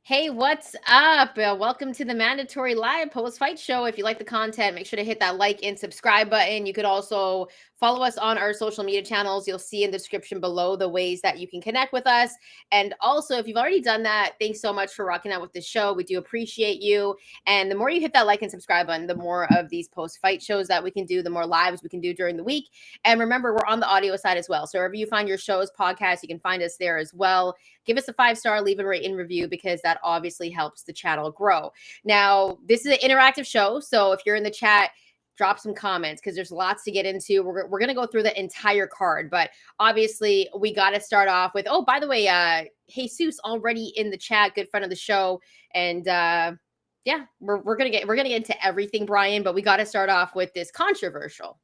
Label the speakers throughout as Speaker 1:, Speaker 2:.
Speaker 1: Hey, what's up? Welcome to the Mandatory Live Post-Fight Show. If you like the content, make sure to hit that like and subscribe button. You could also follow us on our social media channels. You'll see in the description below the ways that you can connect with us. And also, if you've already done that, thanks so much for rocking out with the show. We do appreciate you. And the more you hit that like and subscribe button, the more of these post-fight shows that we can do, the more lives we can do during the week. And remember, we're on the audio side as well. So wherever you find your shows, podcasts, you can find us there as well. Give us a 5-star, leave a rate and review because that obviously helps the channel grow. Now, this is an interactive show, so if you're in the chat, drop some comments because there's lots to get into. We're going to go through the entire card, but obviously we got to start off with, oh, by the way, Jesus already in the chat, good friend of the show. And yeah, we're going to get into everything, Brian, but we got to start off with this controversial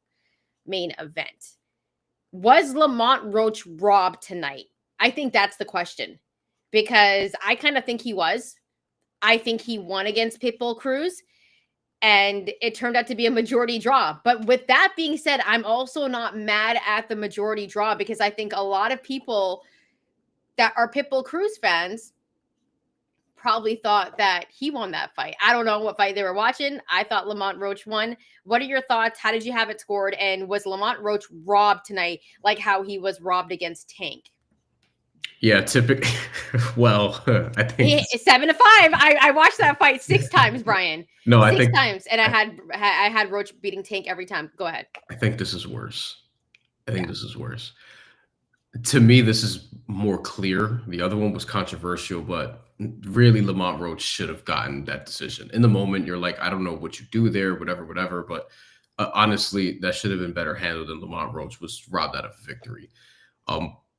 Speaker 1: main event. Was Lamont Roach robbed tonight? I think that's the question because I kind of think he was. I think he won against Pitbull Cruz and it turned out to be a majority draw. But with that being said, I'm also not mad at the majority draw because I think a lot of people that are Pitbull Cruz fans probably thought that he won that fight. I don't know what fight they were watching. I thought Lamont Roach won. What are your thoughts? How did you have it scored? And was Lamont Roach robbed tonight like how he was robbed against Tank?
Speaker 2: Yeah, typically. Well, I think
Speaker 1: 7-5. I watched that fight 6 times, Brian.
Speaker 2: No,
Speaker 1: I think 6 times, and I had Roach beating Tank every time. Go ahead.
Speaker 2: I think this is worse. This is worse. To me, this is more clear. The other one was controversial, but really, Lamont Roach should have gotten that decision. In the moment, you're like, I don't know what you do there, whatever. But honestly, that should have been better handled than Lamont Roach was robbed out of a victory.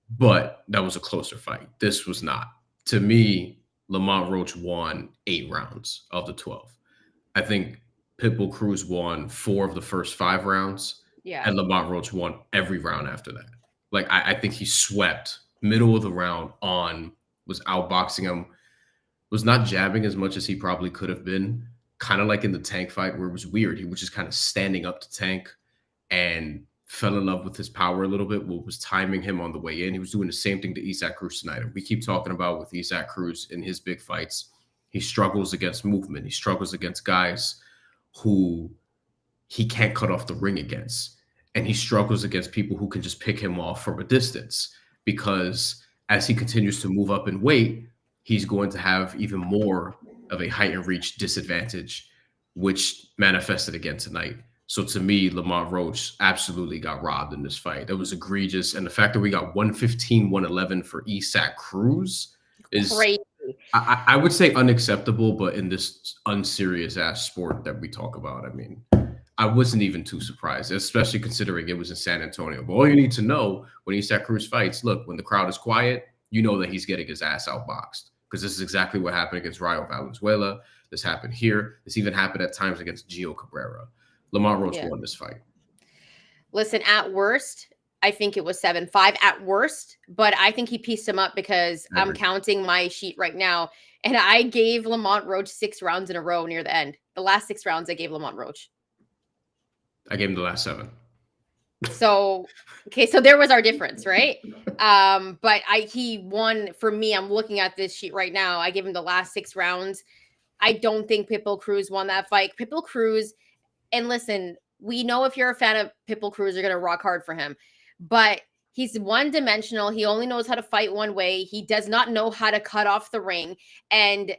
Speaker 2: But that was a closer fight. This was not. To me, Lamont Roach won 8 rounds of the 12. I think Pitbull Cruz won 4 of the first 5 rounds.
Speaker 1: Yeah.
Speaker 2: And Lamont Roach won every round after that. Like, I think he swept middle of the round on, was outboxing him, was not jabbing as much as he probably could have been. Kind of like in the Tank fight where it was weird. He was just kind of standing up to Tank and fell in love with his power a little bit, was timing him on the way in. He was doing the same thing to Isaac Cruz tonight. And we keep talking about with Isaac Cruz in his big fights, he struggles against movement. He struggles against guys who he can't cut off the ring against. And he struggles against people who can just pick him off from a distance because as he continues to move up in weight, he's going to have even more of a height and reach disadvantage, which manifested again tonight. So to me, Lamont Roach absolutely got robbed in this fight. That was egregious. And the fact that we got 115, 111 for Isaac Cruz is
Speaker 1: crazy.
Speaker 2: I would say unacceptable, but in this unserious ass sport that we talk about, I mean, I wasn't even too surprised, especially considering it was in San Antonio. But all you need to know when Isaac Cruz fights, look, when the crowd is quiet, you know that he's getting his ass outboxed because this is exactly what happened against Rayo Valenzuela. This happened here. This even happened at times against Gio Cabrera. Lamont Roach won this fight.
Speaker 1: Listen, at worst, I think it was 7-5 at worst, but I think he pieced him up because I'm counting my sheet right now. And I gave Lamont Roach 6 rounds in a row near the end. The last 6 rounds I gave Lamont Roach.
Speaker 2: I gave him the last 7.
Speaker 1: So, okay, so there was our difference, right? But he won for me. I'm looking at this sheet right now. I gave him the last 6 rounds. I don't think Pitbull Cruz won that fight. Pitbull Cruz, and listen, we know if you're a fan of Pitbull Cruz, you're going to rock hard for him. But he's one-dimensional. He only knows how to fight one way. He does not know how to cut off the ring. And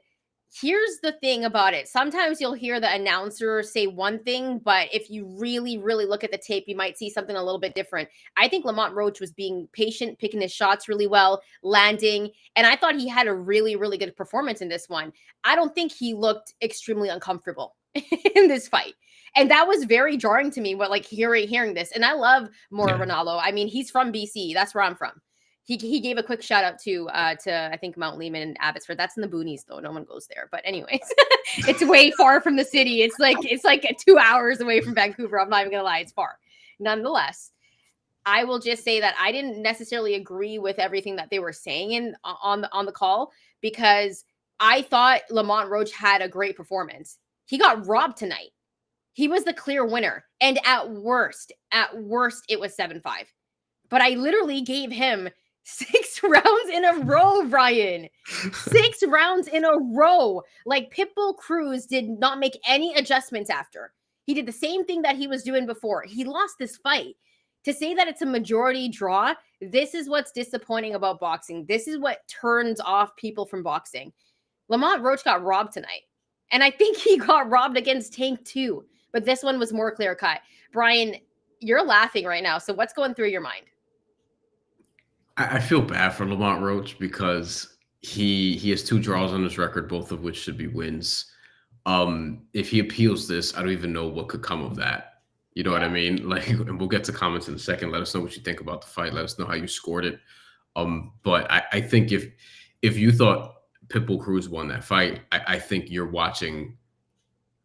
Speaker 1: here's the thing about it. Sometimes you'll hear the announcer say one thing, but if you really, really look at the tape, you might see something a little bit different. I think Lamont Roach was being patient, picking his shots really well, landing, and I thought he had a really, really good performance in this one. I don't think he looked extremely uncomfortable in this fight. And that was very jarring to me, but like hearing this. And I love Mauro Ranallo. I mean, he's from BC. That's where I'm from. He gave a quick shout out to I think Mount Lehman and Abbotsford. That's in the boonies though. No one goes there. But anyways, it's way far from the city. It's like 2 hours away from Vancouver. I'm not even gonna lie, it's far. Nonetheless, I will just say that I didn't necessarily agree with everything that they were saying on the call because I thought Lamont Roach had a great performance. He got robbed tonight. He was the clear winner. And at worst, it was 7-5. But I literally gave him 6 rounds in a row, Brian. 6 rounds in a row. Like, Pitbull Cruz did not make any adjustments after. He did the same thing that he was doing before. He lost this fight. To say that it's a majority draw, this is what's disappointing about boxing. This is what turns off people from boxing. Lamont Roach got robbed tonight. And I think he got robbed against Tank too. But this one was more clear-cut. Brian, you're laughing right now. So what's going through your mind?
Speaker 2: I feel bad for Lamont Roach because he has 2 draws on his record, both of which should be wins. If he appeals this, I don't even know what could come of that. You know what I mean? Like, and we'll get to comments in a second. Let us know what you think about the fight. Let us know how you scored it. But I think if you thought Pitbull Cruz won that fight, I think you're watching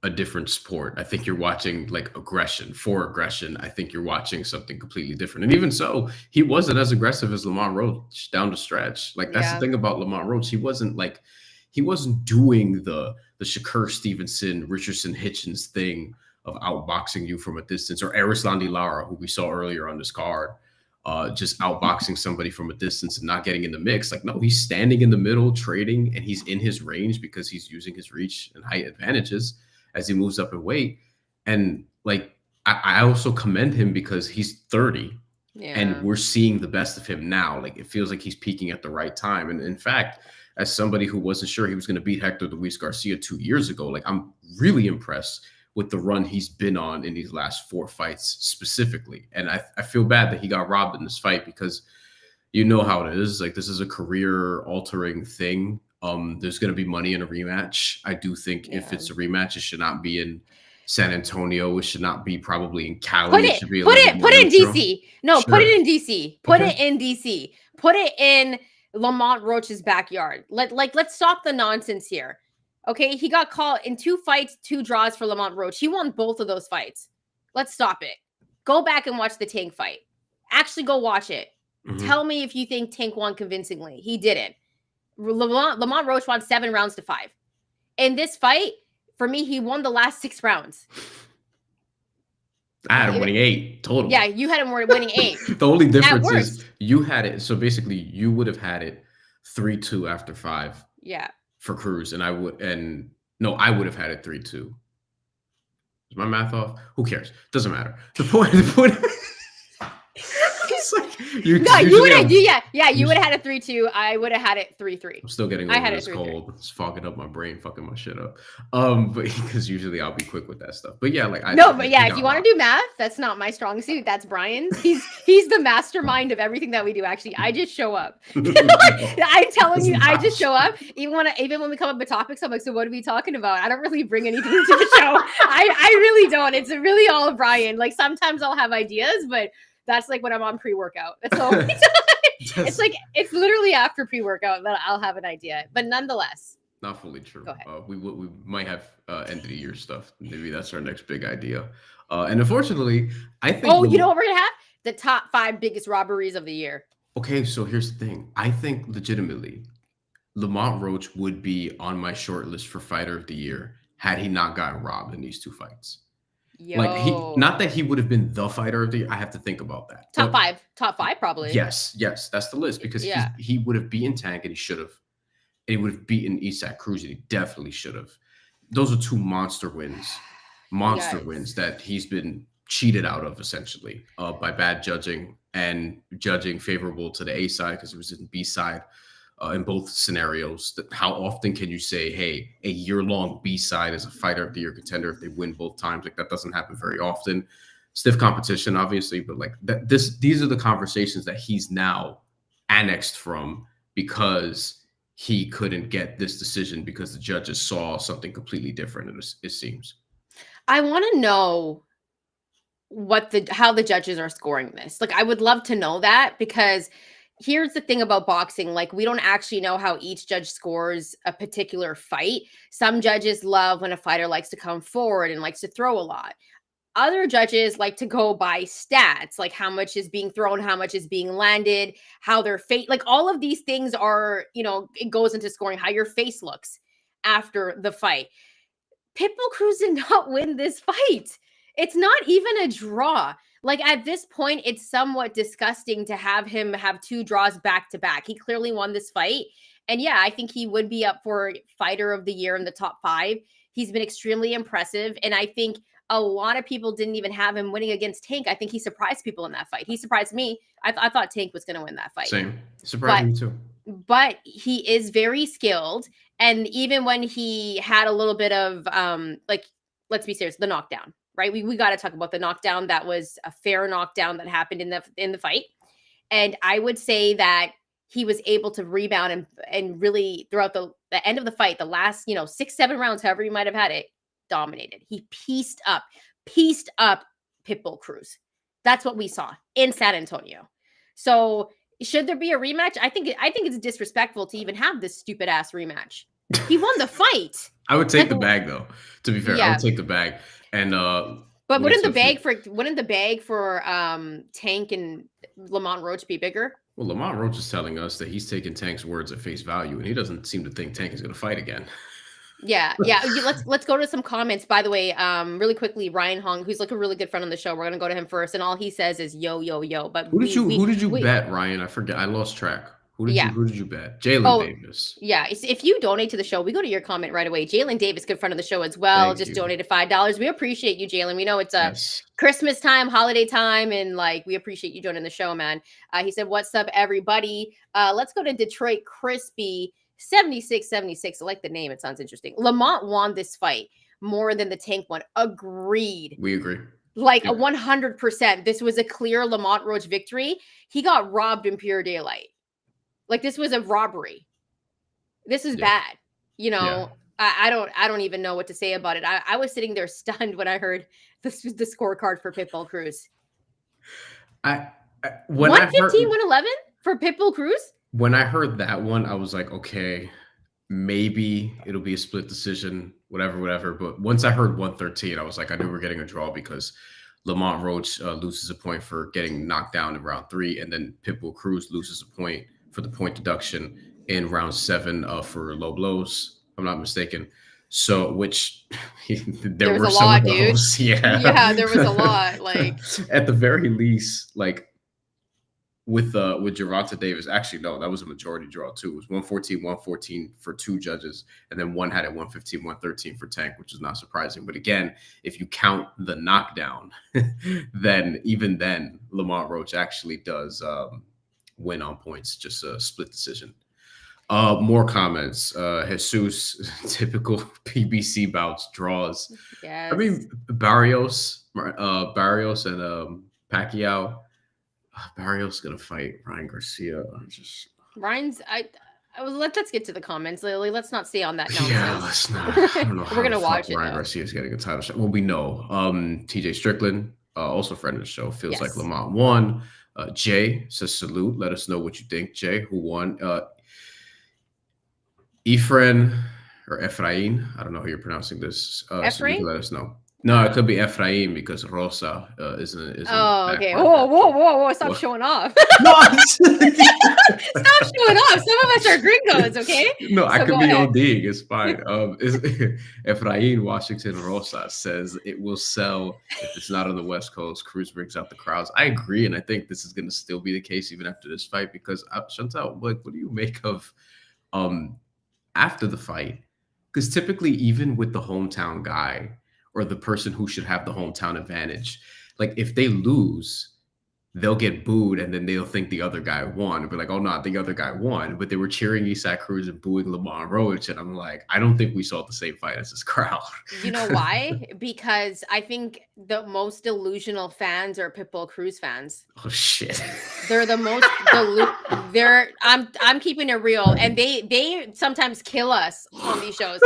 Speaker 2: a different sport. I think you're watching like aggression for aggression. I think you're watching something completely different. And even so, he wasn't as aggressive as Lamont Roach down the stretch. Like, that's the thing about Lamont Roach. He wasn't doing the Shakur Stevenson, Richardson Hitchens thing of outboxing you from a distance, or Erislandy Lara, who we saw earlier on this card, just outboxing somebody from a distance and not getting in the mix. Like, no, he's standing in the middle, trading, and he's in his range because he's using his reach and height advantages as he moves up in weight. And like, I also commend him because he's 30 and we're seeing the best of him now. Like, it feels like he's peaking at the right time. And in fact, as somebody who wasn't sure he was going to beat Hector Luis Garcia 2 years ago, like, I'm really impressed with the run he's been on in these last 4 fights specifically. And I feel bad that he got robbed in this fight because you know how it is. Like, this is a career altering thing. There's going to be money in a rematch. I do think if it's a rematch, it should not be in San Antonio. It should not be probably in Cali.
Speaker 1: Put it in DC. No,
Speaker 2: Sure.
Speaker 1: put it in DC. Put
Speaker 2: Okay.
Speaker 1: it in DC. Put it in Lamont Roach's backyard. Let's stop the nonsense here. Okay, he got called in 2 fights, 2 draws for Lamont Roach. He won both of those fights. Let's stop it. Go back and watch the Tank fight. Actually, go watch it.
Speaker 2: Mhm.
Speaker 1: Tell me if you think Tank won convincingly. He didn't. Lamont Roach won 7 rounds to 5. In this fight, for me, he won the last 6 rounds.
Speaker 2: I had him winning 8 total.
Speaker 1: Yeah, you had him winning 8.
Speaker 2: The only difference is you had it. So basically, you would have had it 3-2 after 5.
Speaker 1: Yeah.
Speaker 2: For Cruz, and I would have had it 3-2. Is my math off? Who cares? Doesn't matter. The point. It's like you would have had it 3-2. I would have had it 3-3. I'm still getting over this cold. It's fogging up my brain, fucking my shit up. But because usually I'll be quick with that stuff. But yeah, like
Speaker 1: if you want to do math, that's not my strong suit. That's Brian's. He's the mastermind of everything that we do. Actually, I just show up. I'm telling you, I just show up. Even when we come up with topics, I'm like, so what are we talking about? I don't really bring anything to the show. I really don't. It's really all Brian. Like, sometimes I'll have ideas, but that's like when I'm on pre-workout. That's all. It's literally after pre-workout that I'll have an idea. But nonetheless,
Speaker 2: not fully true.
Speaker 1: Go ahead.
Speaker 2: We might have end of the year stuff. Maybe that's our next big idea. And unfortunately, I think.
Speaker 1: Oh, you know what we're gonna have? The top 5 biggest robberies of the year.
Speaker 2: Okay, so here's the thing. I think legitimately, Lamont Roach would be on my short list for Fighter of the Year had he not gotten robbed in these 2 fights. Like, not that he would have been the Fighter of the Year. I have to think about that.
Speaker 1: Top 5 probably.
Speaker 2: Yes, that's the list because he would have beaten Tank and he should have. And he would have beaten Isaac Cruz and he definitely should have. Those are 2 monster wins that he's been cheated out of essentially by bad judging and judging favorable to the A side because it was in B side. In both scenarios, how often can you say, hey, a year-long B-side is a Fighter of the Year contender if they win both times? Like, that doesn't happen very often. Stiff competition, obviously, but like these are the conversations that he's now annexed from because he couldn't get this decision because the judges saw something completely different, it seems.
Speaker 1: I want to know how the judges are scoring this. Like, I would love to know that because here's the thing about boxing. Like, we don't actually know how each judge scores a particular fight. Some judges love when a fighter likes to come forward and likes to throw a lot. Other judges like to go by stats, like how much is being thrown, how much is being landed, how their face, like all of these things are, it goes into scoring, how your face looks after the fight. Pitbull Cruz did not win this fight. It's not even a draw. Like at this point, it's somewhat disgusting to have him have 2 draws back to back. He clearly won this fight. And yeah, I think he would be up for fighter of the year in the top 5. He's been extremely impressive. And I think a lot of people didn't even have him winning against Tank. I think he surprised people in that fight. He surprised me. I thought Tank was going to win that fight.
Speaker 2: Same. Surprised me too.
Speaker 1: But he is very skilled. And even when he had a little bit of, like, let's be serious, the knockdown, right? We got to talk about the knockdown. That was a fair knockdown that happened in the fight. And I would say that he was able to rebound and really throughout the end of the fight, the last, 6-7 rounds, however you might have had it, dominated. He pieced up Pitbull Cruz. That's what we saw in San Antonio. So should there be a rematch? I think it's disrespectful to even have this stupid ass rematch. He won the fight.
Speaker 2: I would take the bag though. To be fair, I would take the bag. And
Speaker 1: but wouldn't the bag for Tank and Lamont Roach be bigger?
Speaker 2: Well, Lamont Roach is telling us that he's taking Tank's words at face value, and he doesn't seem to think Tank is going to fight again.
Speaker 1: Yeah. Let's go to some comments. By the way, really quickly, Ryan Hong, who's like a really good friend on the show, we're gonna go to him first, and all he says is yo yo yo. But
Speaker 2: who did you bet, Ryan? I forget. I lost track. Who did you bet? Jalen Davis.
Speaker 1: Yeah. If you donate to the show, we go to your comment right away. Jalen Davis, good friend of the show as well, donated $5. We appreciate you, Jalen. We know it's Christmas time, holiday time, and like we appreciate you joining the show, man. He said, "What's up, everybody? Let's go to Detroit Crispy 7676. I like the name. It sounds interesting. Lamont won this fight more than the Tank one. Agreed.
Speaker 2: We agree.
Speaker 1: Like 100%. This was a clear Lamont Roach victory. He got robbed in pure daylight. Like this was a robbery. This is bad. I don't even know what to say about it. I was sitting there stunned when I heard this was the scorecard for Pitbull Cruz. 115, 111 for Pitbull Cruz?
Speaker 2: When I heard that one, I was like, okay, maybe it'll be a split decision, whatever. But once I heard 113, I was like, I knew we were getting a draw because Lamont Roach loses a point for getting knocked down in round 3, and then Pitbull Cruz loses a point for the point deduction in round 7 for low blows. I'm not mistaken. So, which there were some of those.
Speaker 1: Yeah, there was a lot. Like
Speaker 2: at the very least, like. With Gervonta Davis, actually, no, that was a majority draw too. It was 114 for 2 judges, and then one had it 115, 113 for Tank, which is not surprising. But again, if you count the knockdown, then Lamont Roach actually does win on points, just a split decision. More comments. Jesus, typical PBC bouts, draws.
Speaker 1: Yes.
Speaker 2: I mean, Barrios and Pacquiao. Barrios gonna fight Ryan Garcia.
Speaker 1: Let's get to the comments, Lily. Let's not stay on that nonsense.
Speaker 2: Yeah, let's not. I don't know
Speaker 1: We're gonna watch it.
Speaker 2: Ryan Garcia's getting a title shot. Well, we know. TJ Strickland, also friend of the show, feels like Lamont won. Jay says salute. Let us know what you think, Jay. Who won? Ephraim. I don't know how you're pronouncing this. So you can let us know. No, it could be Ephraim because Rosa isn't.
Speaker 1: Oh, okay. Whoa! Stop showing off.
Speaker 2: No,
Speaker 1: stop showing off. Some of us are gringos, okay?
Speaker 2: No, I could be ODing. It's fine. Ephraim Washington Rosa says it will sell if it's not on the West Coast. Cruz brings out the crowds. I agree, and I think this is going to still be the case even after this fight because Shantelle, what do you make of after the fight? Because typically, even with the hometown guy, or the person who should have the hometown advantage. Like if they lose, they'll get booed and then they'll think the other guy won. But like, oh no, the other guy won. But they were cheering Isaac Cruz and booing Lamont Roach. And I'm like, I don't think we saw the same fight as this crowd.
Speaker 1: You know why? Because I think the most delusional fans are Pitbull Cruz fans.
Speaker 2: Oh shit.
Speaker 1: They're the most I'm keeping it real. And they sometimes kill us on these shows.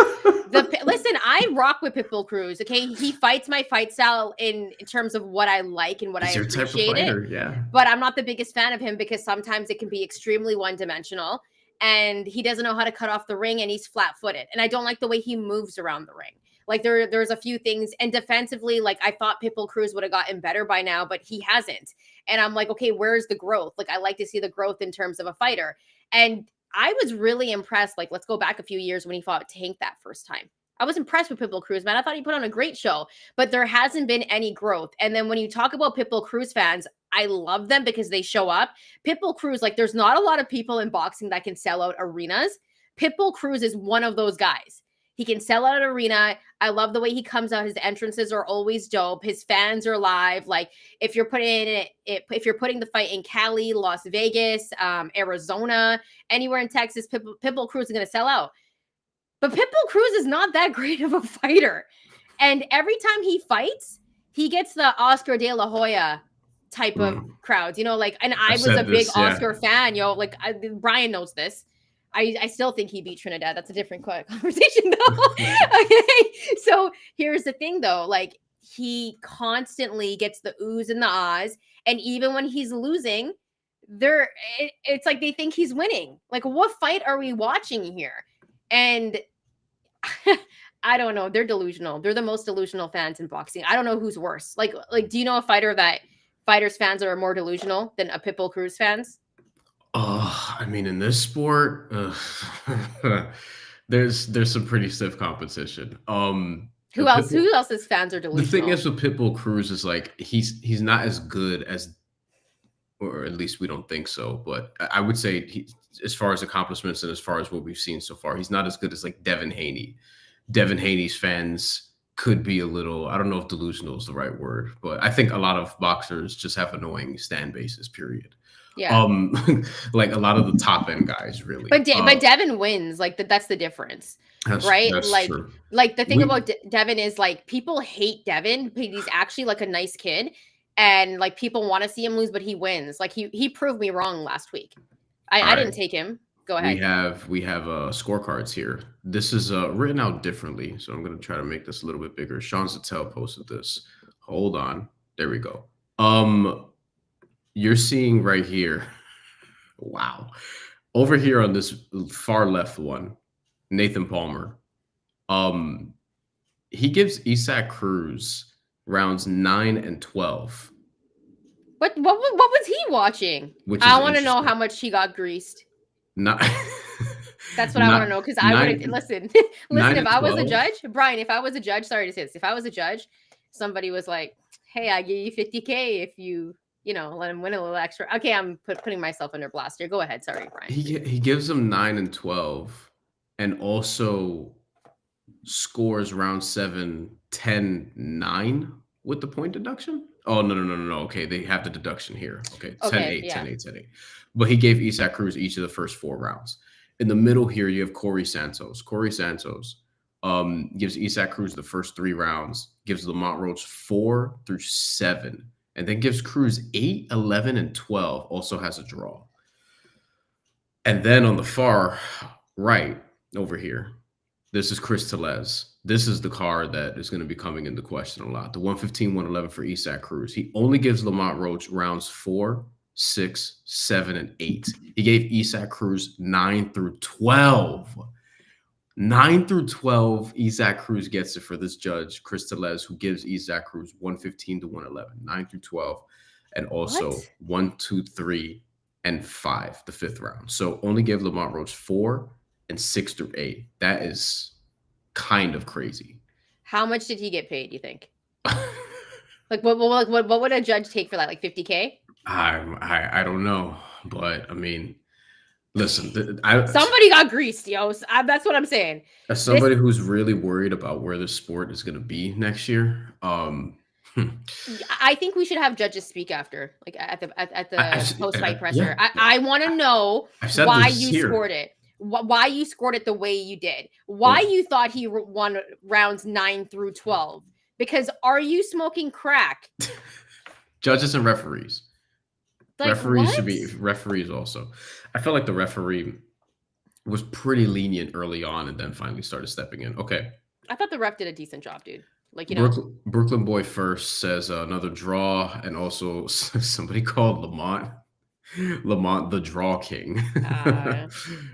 Speaker 1: Listen, I rock with Pitbull Cruz. Okay. He fights my fight style in terms of what I like and what I appreciate it.
Speaker 2: Yeah.
Speaker 1: But I'm not the biggest fan of him because sometimes it can be extremely one-dimensional and he doesn't know how to cut off the ring and he's flat-footed. And I don't like the way he moves around the ring. Like there's a few things, and defensively, like I thought Pitbull Cruz would have gotten better by now, but he hasn't. And I'm like, okay, where's the growth? Like I like to see the growth in terms of a fighter. And I was really impressed. Like, let's go back a few years when he fought Tank that first time. I was impressed with Pitbull Cruz, man. I thought he put on a great show, but there hasn't been any growth. And then when you talk about Pitbull Cruz fans, I love them because they show up. Pitbull Cruz, like there's not a lot of people in boxing that can sell out arenas. Pitbull Cruz is one of those guys. He can sell out an arena. I love the way he comes out. His entrances are always dope. His fans are live. Like if you're putting the fight in Cali, Las Vegas, Arizona, anywhere in Texas, Pitbull Cruz is going to sell out. But Pitbull Cruz is not that great of a fighter. And every time he fights, he gets the Oscar de la Hoya type of crowds, and I was a big Oscar fan, Brian knows this. I still think he beat Trinidad. That's a different conversation though. Okay. So here's the thing though, like he constantly gets the oohs and the ahs. And even when he's losing, it's like they think he's winning. Like what fight are we watching here? And I don't know. They're delusional. They're the most delusional fans in boxing. I don't know who's worse. Like, do you know a fighter that fighters fans are more delusional than a Pitbull Cruz fans?
Speaker 2: I mean, in this sport, there's some pretty stiff competition.
Speaker 1: Who else's fans are delusional?
Speaker 2: The thing is with Pitbull Cruz is like he's not as good as, or at least we don't think so. But I would say as far as accomplishments and as far as what we've seen so far, he's not as good as like Devin Haney. Devin Haney's fans could be a little, I don't know if delusional is the right word, but I think a lot of boxers just have annoying stand bases, period.
Speaker 1: Yeah.
Speaker 2: Like a lot of the top end guys really.
Speaker 1: But Devin wins. Like that's the difference. Right?
Speaker 2: That's
Speaker 1: like
Speaker 2: true.
Speaker 1: Like the thing about Devin is like people hate Devin, but he's actually like a nice kid. And like people want to see him lose, but he wins. Like he proved me wrong last week. I didn't take him. Go ahead.
Speaker 2: We have scorecards here. This is written out differently, so I'm going to try to make this a little bit bigger. Sean Shantelle posted this. Hold on. There we go. You're seeing right here. Wow. Over here on this far left one, Nathan Palmer. He gives Isaac Cruz rounds 9 and 12.
Speaker 1: What was he watching? I want to know how much he got greased.
Speaker 2: Not.
Speaker 1: That's what I want to know, because I would listen. If I was a judge, Brian, if I was a judge, sorry to say this, if I was a judge, somebody was like, "Hey, I give you $50K if you let him win a little extra." Okay, I'm putting myself under blast here. Go ahead, sorry, Brian.
Speaker 2: He gives him 9 and 12, and also scores round 7 10-9 with the point deduction. Oh no. Okay, they have the deduction here. Okay, 10-8, 10-8, 10-8. But he gave Isaac Cruz each of the first 4 rounds. In the middle here, you have Corey Santos. Corey Santos gives Isaac Cruz the first 3 rounds, gives Lamont Roach 4 through 7, and then gives Cruz 8, 11, and 12. Also has a draw. And then on the far right over here, this is Chris Tellez. This is the card that is going to be coming into question a lot. The 115, 111 for Isaac Cruz. He only gives Lamont Roach rounds 4, 6, 7, and 8. He gave Isaac Cruz 9 through 12. 9 through 12, Isaac Cruz gets it for this judge, Chris Tellez, who gives Isaac Cruz 115 to 111. 9 through 12. And also 1, 2, 3, and 5, the 5th round. So only gave Lamont Roach 4 and 6 through 8. That is kind of crazy.
Speaker 1: How much did he get paid, you think? Like what would a judge take for that? Like $50K?
Speaker 2: I don't know, but I mean, listen,
Speaker 1: somebody got greased, yo. That's what I'm saying.
Speaker 2: As somebody who's really worried about where the sport is going to be next year,
Speaker 1: I think we should have judges speak after, like at the post-fight presser. Yeah. I want to know why you scored it. Why you scored it the way you did. Why you thought he won rounds 9 through 12. Because are you smoking crack?
Speaker 2: Judges and referees.
Speaker 1: Like,
Speaker 2: referees should be referees also. I felt like the referee was pretty lenient early on and then finally started stepping in. Okay.
Speaker 1: I thought the ref did a decent job, dude. Like,
Speaker 2: Brooklyn Boy First says another draw, and also somebody called Lamont the Draw King,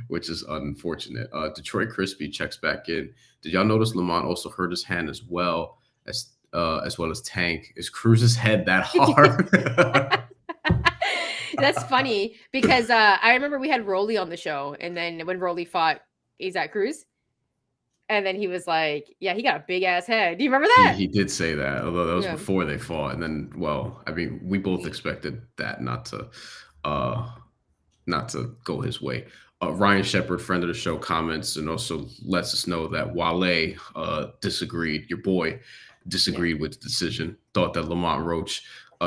Speaker 2: which is unfortunate. Detroit Crispy checks back in. Did y'all notice Lamont also hurt his hand as well as Tank? Is Cruz's head that hard?
Speaker 1: That's funny because I remember we had Rolly on the show, and then when Rolly fought Isaac Cruz, And then he was like, yeah, he got a big ass head. Do you remember that?
Speaker 2: He did say that, although that was
Speaker 1: Yeah.
Speaker 2: before they fought. And then, well, I mean, we both expected that not to go his way. Ryan Shepard, friend of the show, comments and also lets us know that Wale disagreed. Your boy disagreed with the decision. Thought that Lamont Roach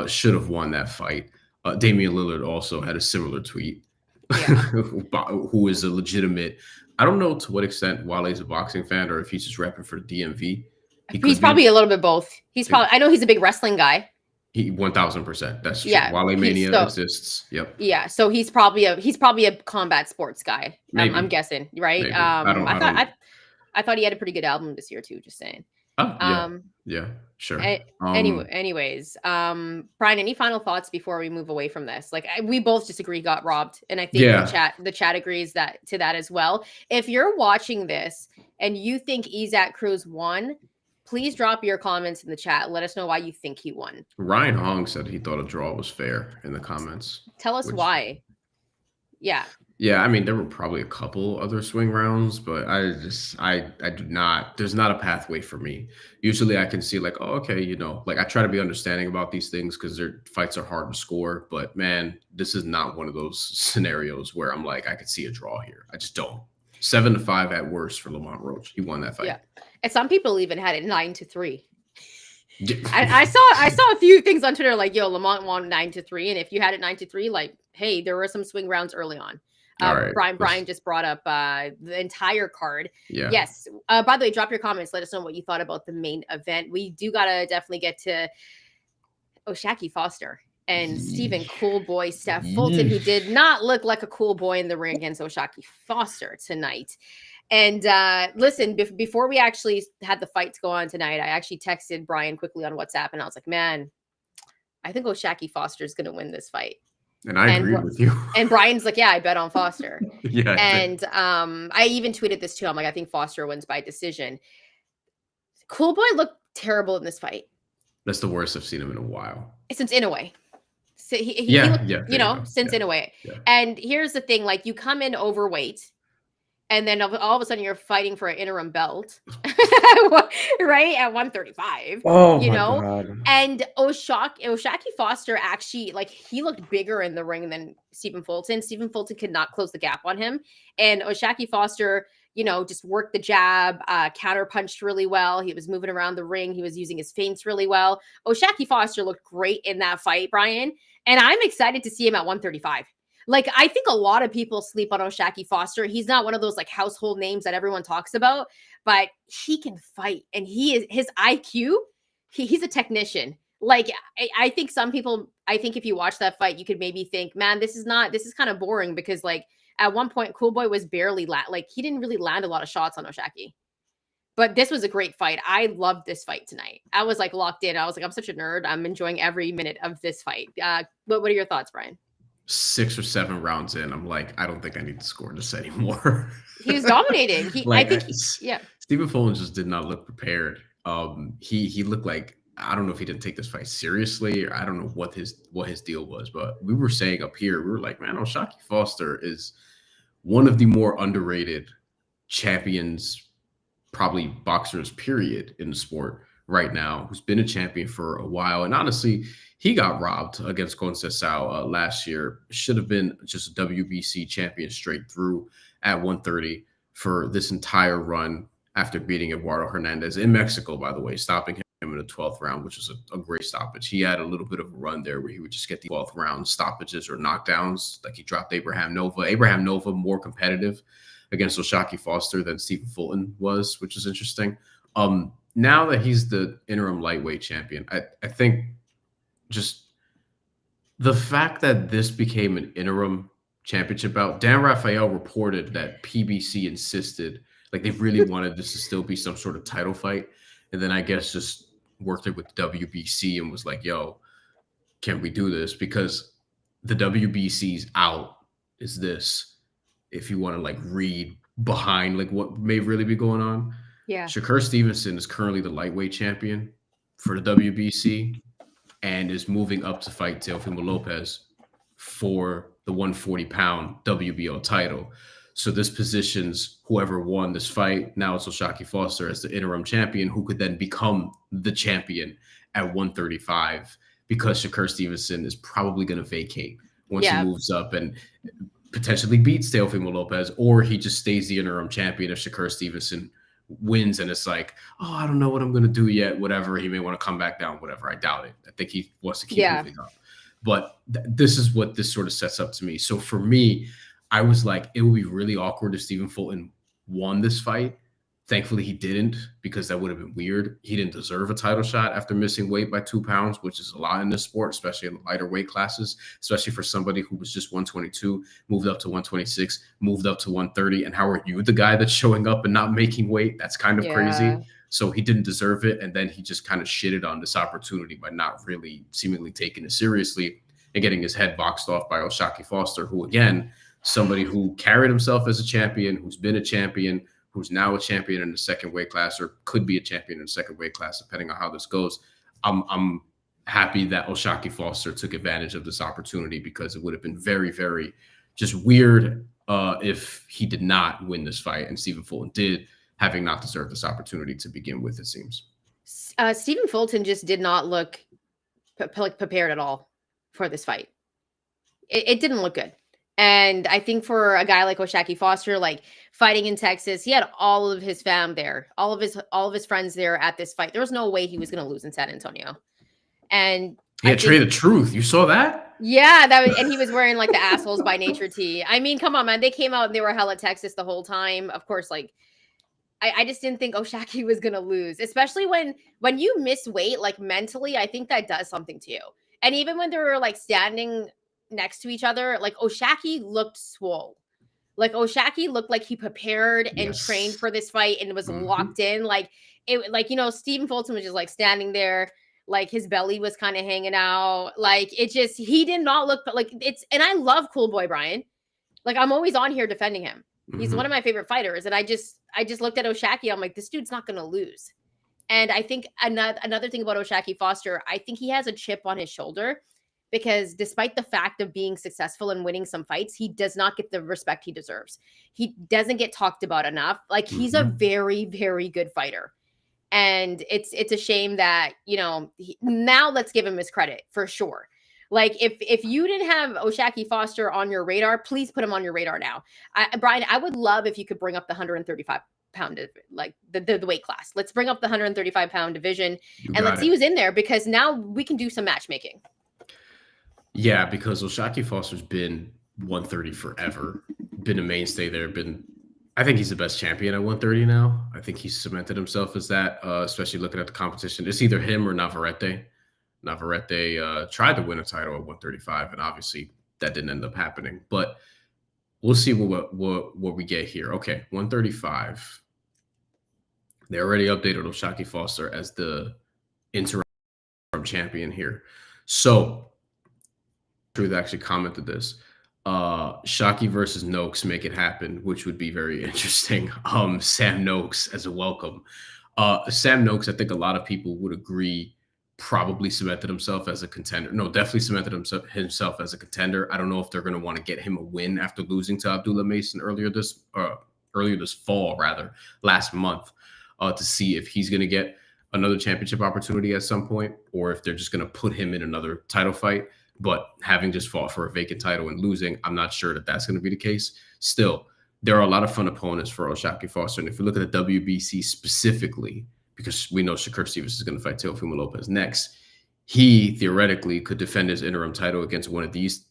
Speaker 2: should have won that fight. Damian Lillard also had a similar tweet.
Speaker 1: Yeah.
Speaker 2: Who is a legitimate. I don't know to what extent Wale's a boxing fan or if he's just repping for DMV.
Speaker 1: He's probably a little bit both. I know he's a big wrestling guy.
Speaker 2: He 1000%. That's true.
Speaker 1: Yeah,
Speaker 2: Wale Mania exists. Yep.
Speaker 1: Yeah, so he's probably a combat sports guy. I'm guessing, right?
Speaker 2: Maybe.
Speaker 1: I thought he had a pretty good album this year too. Just saying.
Speaker 2: Oh, yeah, sure.
Speaker 1: Anyways, Brian, any final thoughts before we move away from this? Like, we both just agree got robbed, and I think the chat agrees that as well. If you're watching this and you think Isaac Cruz won, please drop your comments in the chat. Let us know why you think he won.
Speaker 2: Ryan Hong said he thought a draw was fair in the comments.
Speaker 1: Tell us why. Yeah.
Speaker 2: Yeah, I mean, there were probably a couple other swing rounds, but I do not, there's not a pathway for me. Usually I can see like, oh, okay, like I try to be understanding about these things because their fights are hard to score, but man, this is not one of those scenarios where I'm like, I could see a draw here. I just don't. 7-5 at worst for Lamont Roach. He won that fight.
Speaker 1: Yeah. And some people even had it 9-3. I saw a few things on Twitter like, yo, Lamont won 9-3. And if you had it 9-3, like, hey, there were some swing rounds early on. Brian just brought up the entire card.
Speaker 2: Yeah.
Speaker 1: Yes. By the way, drop your comments. Let us know what you thought about the main event. We do gotta definitely get to Oshaki Foster and Stephen Cool Boy Steph Fulton, who did not look like a cool boy in the ring against Oshaki Foster tonight. And listen, before we actually had the fights go on tonight, I actually texted Brian quickly on WhatsApp, and I was like, man, I think Oshaki Foster is going to win this fight.
Speaker 2: And I agree with you.
Speaker 1: And Brian's like, yeah, I bet on Foster.
Speaker 2: Yeah.
Speaker 1: And I even tweeted this too. I'm like, I think Foster wins by decision. Cool Boy looked terrible in this fight.
Speaker 2: That's the worst I've seen him in a while.
Speaker 1: Since Inoue. So he looked, since Inoue. Yeah. And here's the thing, like, you come in overweight, and then all of a sudden you're fighting for an interim belt, right? At 135.
Speaker 3: Oh, my God.
Speaker 1: And Oshaki Foster actually, like, he looked bigger in the ring than Stephen Fulton. Stephen Fulton could not close the gap on him. And Oshaki Foster, just worked the jab, counter punched really well. He was moving around the ring. He was using his feints really well. Oshaki Foster looked great in that fight, Brian. And I'm excited to see him at 135. Like, I think a lot of people sleep on Oshaki Foster. He's not one of those like household names that everyone talks about, but he can fight, and his IQ. He's a technician. Like, I think if you watch that fight, you could maybe think, man, this is kind of boring, because like at one point, Cool Boy was barely he didn't really land a lot of shots on Oshaki. But this was a great fight. I loved this fight tonight. I was like locked in. I was like, I'm such a nerd. I'm enjoying every minute of this fight. What are your thoughts, Brian?
Speaker 2: 6 or 7 rounds in, I'm like, I don't think I need to score this anymore.
Speaker 1: He was dominating.
Speaker 2: Stephen Fulton just did not look prepared. He looked like, I don't know if he didn't take this fight seriously, or I don't know what his deal was, but we were saying up here, we were like, man, Oshaki Foster is one of the more underrated champions, probably boxers, period, in the sport right now, who's been a champion for a while. And honestly, he got robbed against Conceição last year. Should have been just a WBC champion straight through at 130 for this entire run after beating Eduardo Hernandez in Mexico, by the way, stopping him in the 12th round, which was a great stoppage. He had a little bit of a run there where he would just get the 12th round stoppages or knockdowns. Like, he dropped Abraham Nova. Abraham Nova more competitive against Oshaki Foster than Stephen Fulton was, which is interesting. Now that he's the interim lightweight champion, I think just the fact that this became an interim championship bout, Dan Rafael reported that PBC insisted, like, they really wanted this to still be some sort of title fight. And then I guess just worked it with WBC and was like, yo, can we do this? Because the WBC's out is this, if you want to like read behind like what may really be going on.
Speaker 1: Yeah.
Speaker 2: Shakur Stevenson is currently the lightweight champion for the WBC and is moving up to fight Teofimo Lopez for the 140-pound WBO title. So this positions whoever won this fight. Now it's O'Shaquie Foster as the interim champion, who could then become the champion at 135 because Shakur Stevenson is probably going to vacate once he moves up and potentially beats Teofimo Lopez, or he just stays the interim champion if Shakur Stevenson wins and it's like, oh, I don't know what I'm going to do yet, whatever. He may want to come back down, whatever. I doubt it. I think he wants to keep moving up. But this is what this sort of sets up to me. So for me, I was like, it would be really awkward if Stephen Fulton won this fight. Thankfully, he didn't, because that would have been weird. He didn't deserve a title shot after missing weight by 2 pounds, which is a lot in this sport, especially in the lighter weight classes, especially for somebody who was just 122, moved up to 126, moved up to 130. And how are you the guy that's showing up and not making weight? That's kind of crazy. So he didn't deserve it. And then he just kind of shitted on this opportunity by not really seemingly taking it seriously and getting his head boxed off by O'Shaquie Foster, who, again, somebody who carried himself as a champion, who's been a champion, who's now a champion in the second weight class, or could be a champion in the second weight class, depending on how this goes. I'm happy that O'Shaquie Foster took advantage of this opportunity, because it would have been very, very just weird if he did not win this fight and Stephen Fulton did, having not deserved this opportunity to begin with, it seems.
Speaker 1: Stephen Fulton just did not look prepared at all for this fight. It didn't look good. And I think for a guy like O'Shaquie Foster, like fighting in Texas, he had all of his fam there, all of his friends there at this fight. There was no way he was going to lose in San Antonio. And
Speaker 2: yeah, Trey the Truth. You saw that?
Speaker 1: Yeah, and he was wearing like the assholes by nature tee. I mean, come on, man. They came out and they were hella Texas the whole time. Of course, like I just didn't think O'Shaquie was going to lose, especially when you miss weight, like mentally, I think that does something to you. And even when they were like standing next to each other, like O'Shaquie looked swole. Like O'Shaquie looked like he prepared and trained for this fight and was locked in. Like it, like, you know, Stephen Fulton was just like standing there, like his belly was kind of hanging out. Like it just, he did not look like and I love Cool Boy Bryan. Like I'm always on here defending him. He's one of my favorite fighters. And I just looked at O'Shaquie. I'm like, this dude's not going to lose. And I think another thing about O'Shaquie Foster, I think he has a chip on his shoulder, because despite the fact of being successful and winning some fights, he does not get the respect he deserves. He doesn't get talked about enough. Like he's a very, very good fighter. And it's a shame that, you know, now let's give him his credit for sure. Like if you didn't have O'Shaquie Foster on your radar, please put him on your radar now. Brian, I would love if you could bring up the 135-pound, like the weight class. Let's bring up the 135-pound division and let's see who's in there, because now we can do some matchmaking.
Speaker 2: Yeah, because O'Shaquie Foster's been 130 forever, been a mainstay there, I think he's the best champion at 130 now. I think he's cemented himself as that, especially looking at the competition. It's either him or Navarrete. Navarrete tried to win a title at 135, and obviously that didn't end up happening. But we'll see what we get here. Okay, 135. They already updated O'Shaquie Foster as the interim champion here. So Truth actually commented this. Shaki versus Noakes, make it happen, which would be very interesting. Sam Noakes as a welcome. Sam Noakes, I think a lot of people would agree, probably cemented himself as a contender. No, definitely cemented himself as a contender. I don't know if they're going to want to get him a win after losing to Abdullah Mason earlier this fall, last month, to see if he's going to get another championship opportunity at some point, or if they're just going to put him in another title fight. But having just fought for a vacant title and losing, I'm not sure that that's going to be the case. Still, there are a lot of fun opponents for O'Shaquie Foster. And if you look at the WBC specifically, because we know Shakur Stevenson is going to fight Teofimo Lopez next, he theoretically could defend his interim title against one of these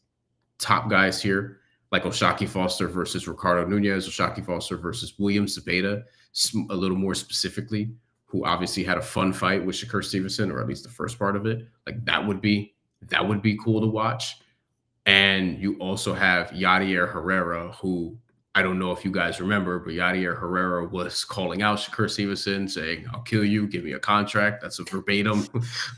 Speaker 2: top guys here, like O'Shaquie Foster versus Ricardo Nunez, O'Shaquie Foster versus William Zepeda, a little more specifically, who obviously had a fun fight with Shakur Stevenson, or at least the first part of it. Like that would be cool to watch. And you also have Yadier Herrera, who I don't know if you guys remember, but Yadier Herrera was calling out Shakur Stevenson, saying, "I'll kill you, give me a contract." That's a verbatim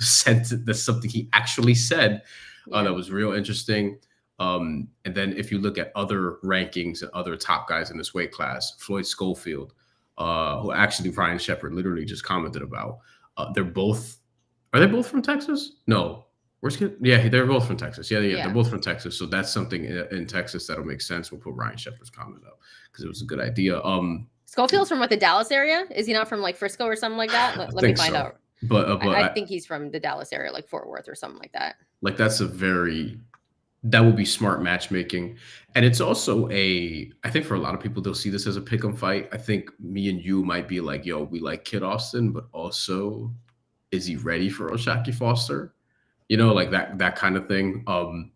Speaker 2: sentence. That's something he actually said. That was real interesting. And then if you look at other rankings and other top guys in this weight class, Floyd Schofield, who actually Brian Shepard literally just commented about, are they both from Texas? No. Yeah, they're both from Texas. Yeah,
Speaker 1: Yeah.
Speaker 2: they're both from Texas. So that's something in Texas that'll make sense. We'll put Ryan Shepard's comment up because it was a good idea.
Speaker 1: Schofield's from what, the Dallas area? Is he not from like Frisco or something like that? Let me find out.
Speaker 2: But
Speaker 1: I think he's from the Dallas area, like Fort Worth or something like that.
Speaker 2: Like that would be smart matchmaking. And it's also I think for a lot of people, they'll see this as a pick'em fight. I think me and you might be like, yo, we like Kid Austin, but also, is he ready for O'Shaquie Foster? Like that kind of thing.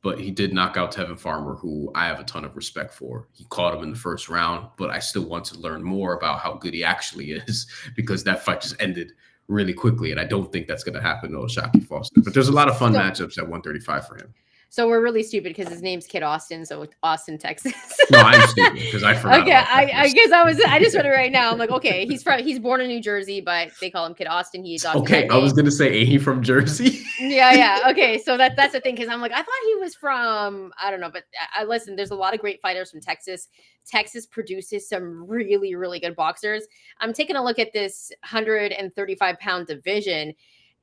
Speaker 2: But he did knock out Tevin Farmer, who I have a ton of respect for. He caught him in the first round, but I still want to learn more about how good he actually is because that fight just ended really quickly. And I don't think that's going to happen to O'Shaquie Foster. But there's a lot of fun matchups at 135 for him.
Speaker 1: So we're really stupid because his name's Kid Austin, so Austin, Texas.
Speaker 2: No, I'm stupid because I forgot.
Speaker 1: Okay, I guess I just read it right now. I'm like, okay, he's born in New Jersey, but they call him Kid Austin. He adopted
Speaker 2: okay. I was gonna say, ain't he from Jersey?
Speaker 1: Yeah. Okay, so that's the thing because I'm like, I thought he was from, I don't know, but listen, there's a lot of great fighters from Texas. Texas produces some really, really good boxers. I'm taking a look at this 135-pound division,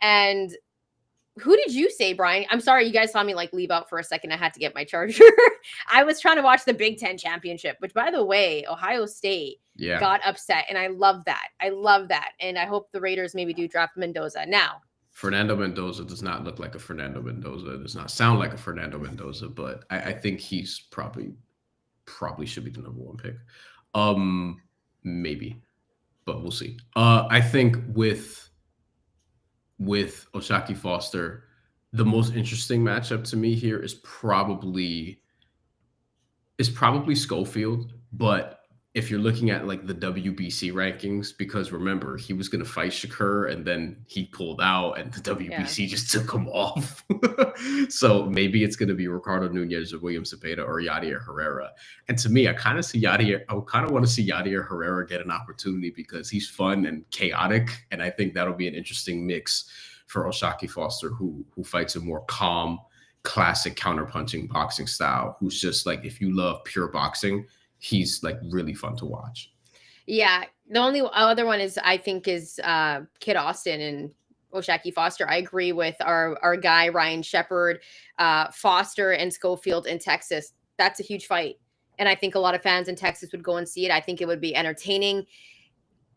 Speaker 1: and who did you say, Brian? I'm sorry, you guys saw me like leave out for a second. I had to get my charger. I was trying to watch the Big Ten championship, which, by the way, Ohio State got upset, and I love that. And I hope the Raiders maybe do draft Mendoza. Now,
Speaker 2: Fernando Mendoza does not look like a Fernando Mendoza. It does not sound like a Fernando Mendoza, but I think he's probably should be the number one pick. Maybe, but we'll see. I think with O'Shaquie Foster, the most interesting matchup to me here is probably Schofield. But if you're looking at like the WBC rankings, because remember, he was going to fight Shakur and then he pulled out and the WBC just took him off. So maybe it's going to be Ricardo Nunez or William Cepeda or Yadier Herrera. And to me, I kind of want to see Yadier Herrera get an opportunity because he's fun and chaotic. And I think that'll be an interesting mix for O'Shaquie Foster, who fights a more calm, classic counterpunching boxing style, who's just like, if you love pure boxing, he's like really fun to watch.
Speaker 1: Yeah. The only other one is Kid Austin and O'Shaquie Foster. I agree with our guy, Ryan Shepard, Foster and Schofield in Texas. That's a huge fight. And I think a lot of fans in Texas would go and see it. I think it would be entertaining.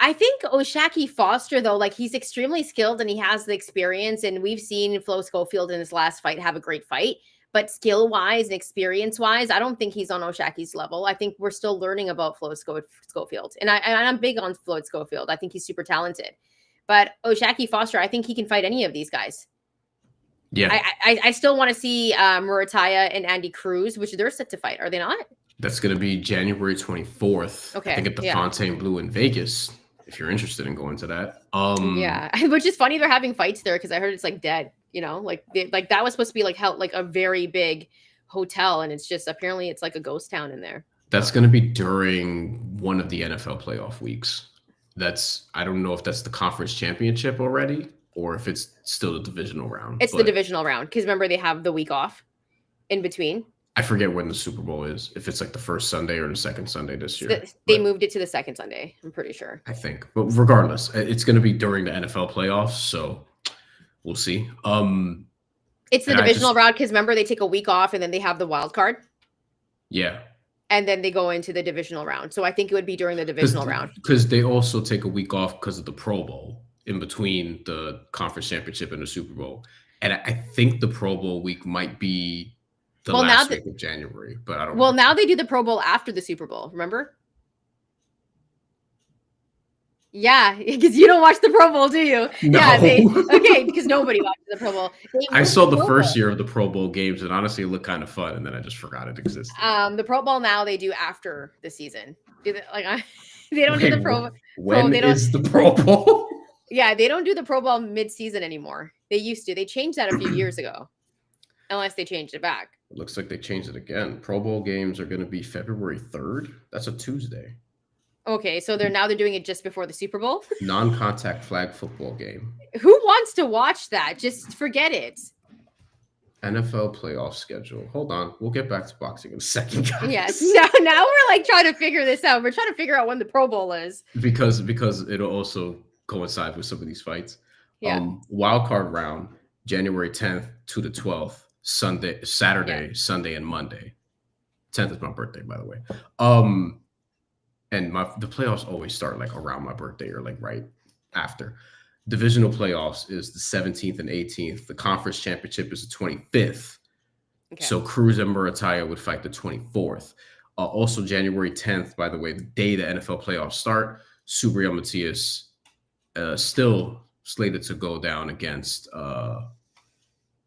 Speaker 1: I think O'Shaquie Foster, though, like, he's extremely skilled and he has the experience. And we've seen Flo Schofield in his last fight have a great fight. But skill-wise and experience-wise, I don't think he's on O'Shaquie's level. I think we're still learning about Flo Schofield. And I'm big on Flo Schofield. I think he's super talented. But O'Shaquie Foster, I think he can fight any of these guys.
Speaker 2: Yeah.
Speaker 1: I still want to see Murataya and Andy Cruz, which they're set to fight. Are they not?
Speaker 2: That's going to be January 24th.
Speaker 1: Okay.
Speaker 2: I think at the Fontainebleau in Vegas, if you're interested in going to that.
Speaker 1: Yeah. Which is funny they're having fights there because I heard it's like dead. Like that was supposed to be like a very big hotel, and it's just apparently it's like a ghost town in there.
Speaker 2: That's going to be during one of the NFL playoff weeks. I don't know if that's the conference championship already or if it's still the divisional round.
Speaker 1: It's the divisional round because remember they have the week off in between.
Speaker 2: I forget when the Super Bowl is, if it's like the first Sunday or the second Sunday this year.
Speaker 1: They moved it to the second Sunday, I'm pretty sure.
Speaker 2: I think. But regardless, it's going to be during the NFL playoffs, so we'll see.
Speaker 1: It's the divisional round because remember they take a week off and then they have the wild card.
Speaker 2: Yeah.
Speaker 1: And then they go into the divisional round. So I think it would be during the divisional round.
Speaker 2: Because they also take a week off because of the Pro Bowl in between the conference championship and the Super Bowl. And I think the Pro Bowl week might be the last week of January, but I don't know.
Speaker 1: Well, now they do the Pro Bowl after the Super Bowl, remember? Yeah, because you don't watch the Pro Bowl, do you?
Speaker 2: No.
Speaker 1: Yeah, because nobody watches the Pro Bowl.
Speaker 2: I saw the first year of the Pro Bowl games, and honestly, it looked kind of fun, and then I just forgot it existed.
Speaker 1: The Pro Bowl now they do after the season. They don't do the Pro Bowl.
Speaker 2: When is the Pro Bowl?
Speaker 1: Yeah, they don't do the Pro Bowl mid-season anymore. They used to. They changed that a few years ago, unless they changed it back.
Speaker 2: It looks like they changed it again. Pro Bowl games are going to be February 3rd. That's a Tuesday.
Speaker 1: Okay, so they're doing it just before the Super Bowl?
Speaker 2: Non-contact flag football game.
Speaker 1: Who wants to watch that? Just forget it.
Speaker 2: NFL playoff schedule. Hold on. We'll get back to boxing in a second, guys.
Speaker 1: Yes. Now we're like trying to figure this out. We're trying to figure out when the Pro Bowl is.
Speaker 2: Because it'll also coincide with some of these fights.
Speaker 1: Yeah.
Speaker 2: Wild card round, January 10th to the 12th, Saturday, Sunday, and Monday. 10th is my birthday, by the way. And the playoffs always start like around my birthday or like right after. Divisional playoffs is the 17th and 18th. The conference championship is the 25th. Okay. So Cruz and Murataya would fight the 24th. Also, January 10th, by the way, the day the NFL playoffs start, Subriel Matias still slated to go down against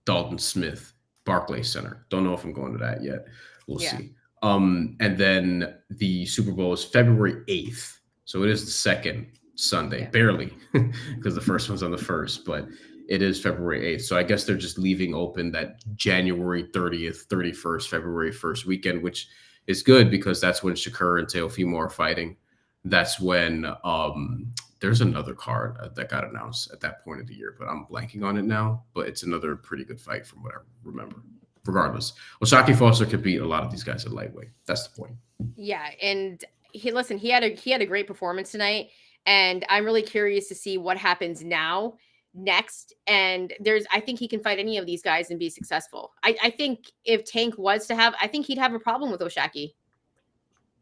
Speaker 2: Dalton Smith, Barclays Center. Don't know if I'm going to that yet. We'll see. And then the Super Bowl is February 8th. So it is the second Sunday, barely, because the first one's on the 1st, but it is February 8th. So I guess they're just leaving open that January 30th, 31st, February 1st weekend, which is good because that's when Shakur and Teofimo are fighting. That's when there's another card that got announced at that point of the year, but I'm blanking on it now. But it's another pretty good fight from what I remember. Regardless, O'Shaquie Foster could beat a lot of these guys at lightweight. That's the point.
Speaker 1: Yeah, and he had a great performance tonight, and I'm really curious to see what happens next. And I think he can fight any of these guys and be successful. I think if Tank was to have, I think he'd have a problem with O'Shaquie.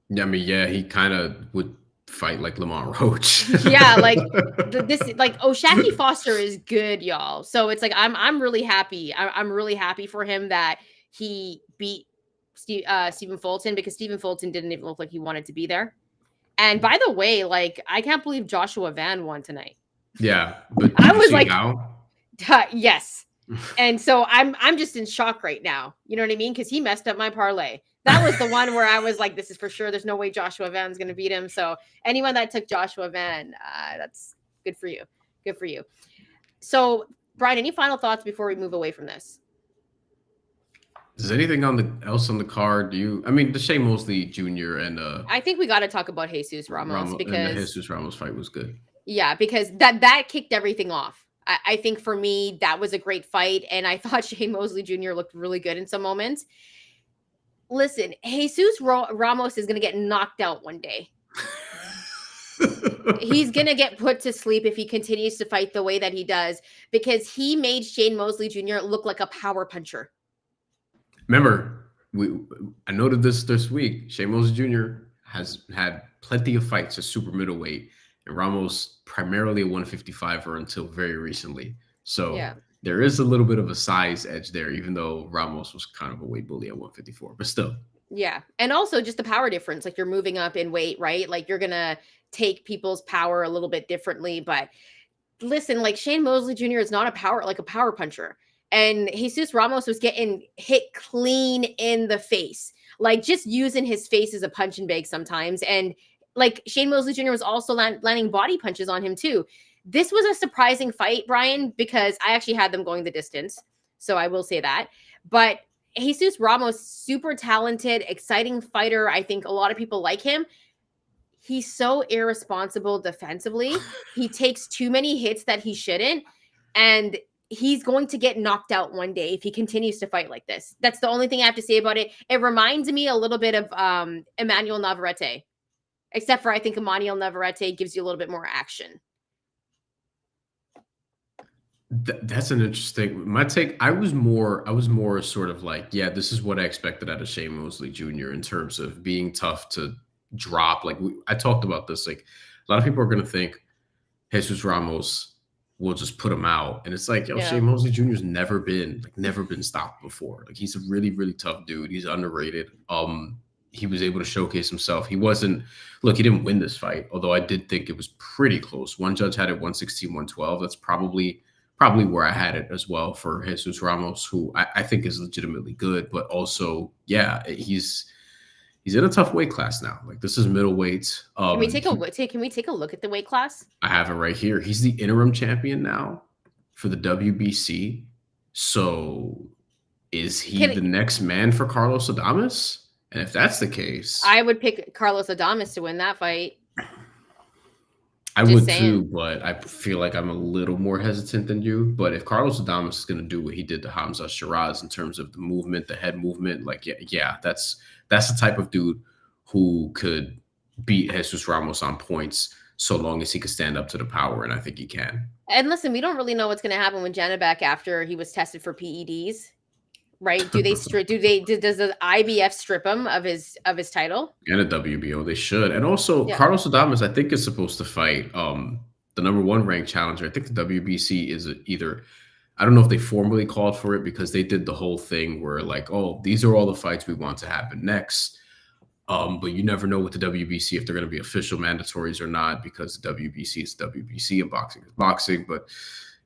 Speaker 2: Yeah, I mean, he kind of would fight like Lamont Roach.
Speaker 1: Yeah, like O'Shaquie Foster is good, y'all. So it's like I'm really happy. I'm really happy for him that he beat Stephen Fulton, because Stephen Fulton didn't even look like he wanted to be there. And by the way, like, I can't believe Joshua Van won tonight.
Speaker 2: Yeah, but
Speaker 1: I was like, yes. And so I'm just in shock right now. You know what I mean? Because he messed up my parlay. That was the one where I was like, this is for sure. There's no way Joshua Van's going to beat him. So anyone that took Joshua Van, that's good for you. Good for you. So, Brian, any final thoughts before we move away from this?
Speaker 2: Is anything else on the card? The Shea Mosley Jr. and
Speaker 1: I think we got to talk about Jesus Ramos because
Speaker 2: the Jesus Ramos fight was good.
Speaker 1: Yeah, because that kicked everything off. I think for me, that was a great fight. And I thought Shea Mosley Jr. looked really good in some moments. Listen, Jesus Ramos is going to get knocked out one day. He's going to get put to sleep if he continues to fight the way that he does, because he made Shane Mosley Jr. look like a power puncher.
Speaker 2: Remember, I noted this week, Shane Mosley Jr. has had plenty of fights at super middleweight, and Ramos primarily a 155er until very recently. So there is a little bit of a size edge there, even though Ramos was kind of a weight bully at 154, but still.
Speaker 1: Yeah. And also just the power difference. Like, you're moving up in weight, right? Like, you're going to take people's power a little bit differently. But listen, like, Shane Mosley Jr. is not a power puncher. And Jesus Ramos was getting hit clean in the face, like just using his face as a punching bag sometimes. And like, Shane Mosley Jr. was also landing body punches on him too. This was a surprising fight, Brian, because I actually had them going the distance. So I will say that. But Jesus Ramos, super talented, exciting fighter. I think a lot of people like him. He's so irresponsible defensively. He takes too many hits that he shouldn't. And he's going to get knocked out one day if he continues to fight like this. That's the only thing I have to say about it. It reminds me a little bit of Emmanuel Navarrete, except for I think Emmanuel Navarrete gives you a little bit more action.
Speaker 2: That's an interesting. My take. I was more sort of like, this is what I expected out of Shea Mosley Jr. in terms of being tough to drop. Like, I talked about this. Like, a lot of people are going to think Jesus Ramos will just put him out, and it's like, Shea Mosley Jr.'s never been stopped before. Like, he's a really, really tough dude. He's underrated. He was able to showcase himself. He didn't win this fight, although I did think it was pretty close. One judge had it 116, 112. That's probably where I had it as well for Jesus Ramos, who I think is legitimately good, but also, he's in a tough weight class now. Like, this is middleweight.
Speaker 1: Can we take a look at the weight class?
Speaker 2: I have it right here. He's the interim champion now for the WBC. So is he the next man for Carlos Adames? And if that's the case,
Speaker 1: I would pick Carlos Adames to win that fight.
Speaker 2: I would too, but I feel like I'm a little more hesitant than you. But if Carlos Adames is going to do what he did to Hamza Shiraz in terms of the movement, the head movement, like, that's the type of dude who could beat Jesus Ramos on points so long as he could stand up to the power, and I think he can.
Speaker 1: And listen, we don't really know what's going to happen with Janibek after he was tested for PEDs, right? Does the IBF strip him of his title?
Speaker 2: And a WBO, they should. And also,
Speaker 1: Yeah.
Speaker 2: Carlos Adames, I think, is supposed to fight the number one ranked challenger. I think the WBC is either, I don't know if they formally called for it because they did the whole thing where like, oh, these are all the fights we want to happen next. But you never know with the WBC if they're going to be official mandatories or not because the WBC is WBC and boxing is boxing. But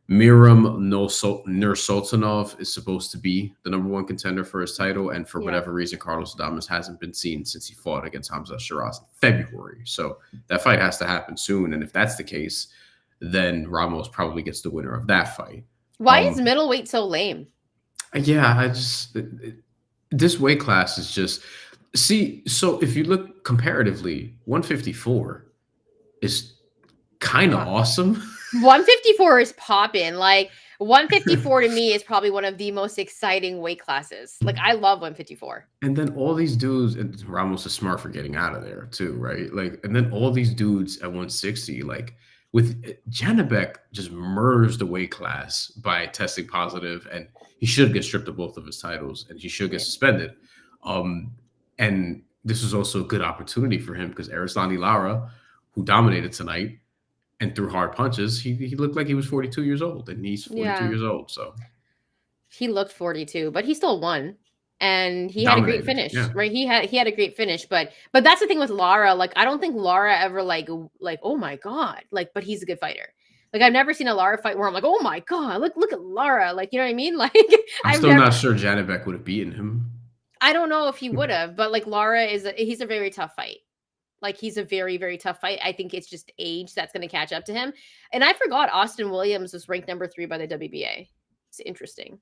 Speaker 2: Miram Nursultanov is supposed to be the number one contender for his title. And for whatever reason, Carlos Adames hasn't been seen since he fought against Hamza Shiraz in February. So that fight has to happen soon. And if that's the case, then Ramos probably gets the winner of that fight.
Speaker 1: Why is middleweight so lame?
Speaker 2: Yeah, this weight class is just... See, so if you look comparatively, 154 is kind of awesome.
Speaker 1: 154 is popping. Like 154 to me is probably one of the most exciting weight classes. Like I love 154.
Speaker 2: And then all these dudes, and Ramos is smart for getting out of there too, right? Like, and then all these dudes at 160, like with Janibek just merged the weight class by testing positive, and he should get stripped of both of his titles, and he should get suspended. And this was also a good opportunity for him because Erislandy Lara, who dominated tonight and threw hard punches, he looked like he was 42 years old, and he's 42 years old. So
Speaker 1: he looked 42, but he still won, and he had a great finish, right? He had a great finish, but that's the thing with Lara. Like I don't think Lara ever like oh my god, like, but he's a good fighter. Like I've never seen a Lara fight where I'm like, oh my god, look at Lara, like you know what I mean? Like
Speaker 2: I'm still not sure Janibek would have beaten him.
Speaker 1: I don't know if he would have, but like Lara he's a very tough fight. Like he's a very, very tough fight. I think it's just age that's going to catch up to him. And I forgot Austin Williams was ranked number 3 by the WBA. It's interesting.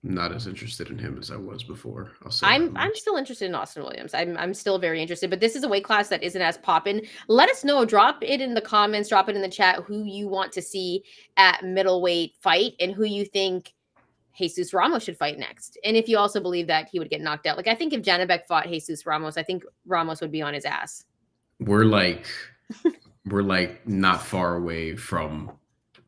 Speaker 2: Not as interested in him as I was before.
Speaker 1: I'm still interested in Austin Williams. I'm still very interested, but this is a weight class that isn't as poppin'. Let us know. Drop it in the comments. Drop it in the chat who you want to see at middleweight fight and who you think Jesus Ramos should fight next. And if you also believe that he would get knocked out. Like I think if Janibek fought Jesus Ramos, I think Ramos would be on his ass.
Speaker 2: We're like not far away from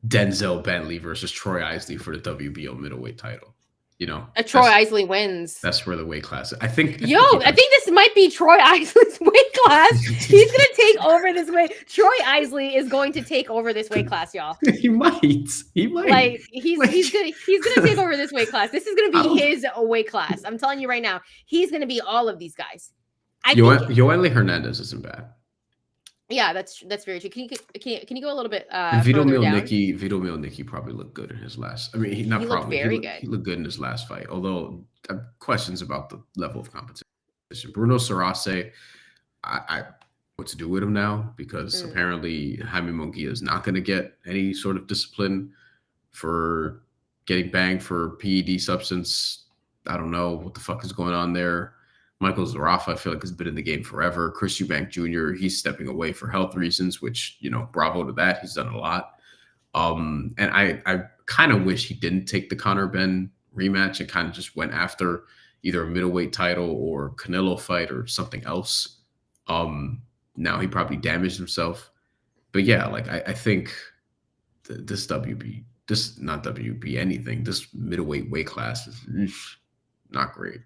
Speaker 2: Denzel Bentley versus Troy Isley for the WBO middleweight title. You know,
Speaker 1: Troy Isley wins.
Speaker 2: That's where the weight class is. I think
Speaker 1: this might be Troy Isley's weight class. He's gonna take over this weight. Troy Isley is going to take over this weight class, y'all.
Speaker 2: He might.
Speaker 1: Like he's gonna take over this weight class. This is gonna be his weight class. I'm telling you right now, he's gonna be all of these guys.
Speaker 2: Yoeli Hernandez isn't bad.
Speaker 1: Yeah, that's very true. Can you go a little bit
Speaker 2: Vito Mielnicki probably looked good in his last. I mean, he looked good. He looked good in his last fight. Although questions about the level of competition. Bruno Sarase, what to do with him now? Because apparently Jaime Munguia is not going to get any sort of discipline for getting banged for PED substance. I don't know what the fuck is going on there. Michael Zarafa, I feel like, has been in the game forever. Chris Eubank Jr., he's stepping away for health reasons, which, you know, bravo to that. He's done a lot. And I kind of wish he didn't take the Conor Benn rematch and kind of just went after either a middleweight title or Canelo fight or something else. Now he probably damaged himself. But yeah, like I think this middleweight weight class is not great.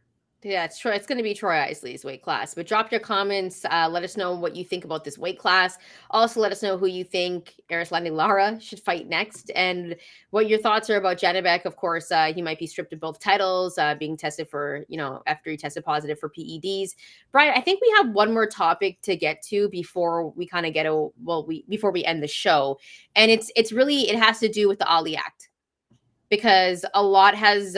Speaker 1: Yeah, it's Troy. It's going to be Troy Isley's weight class. But drop your comments. Let us know what you think about this weight class. Also, let us know who you think Erislandy Lara should fight next, and what your thoughts are about Janibek. Of course, he might be stripped of both titles, being tested for, after he tested positive for PEDs. Brian, I think we have one more topic to get to before we kind of before we end the show, and it has to do with the Ali Act. Because a lot has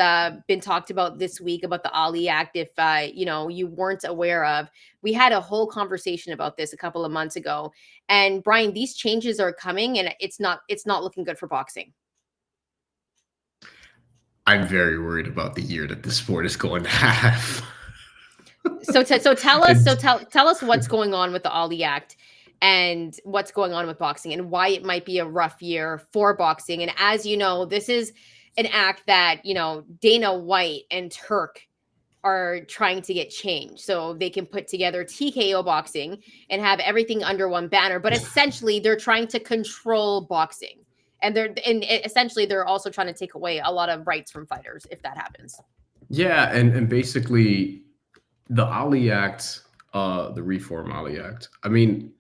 Speaker 1: been talked about this week about the Ali Act. If you weren't aware of, we had a whole conversation about this a couple of months ago. And Brian, these changes are coming, and it's not looking good for boxing.
Speaker 2: I'm very worried about the year that this sport is going to have.
Speaker 1: So tell us what's going on with the Ali Act and what's going on with boxing and why it might be a rough year for boxing. And as you know, this is an act that, Dana White and Turk are trying to get changed so they can put together TKO boxing and have everything under one banner. But essentially, they're trying to control boxing. And essentially they're also trying to take away a lot of rights from fighters if that happens.
Speaker 2: Yeah, and basically the Ali Act, the Reform Ali Act. I mean,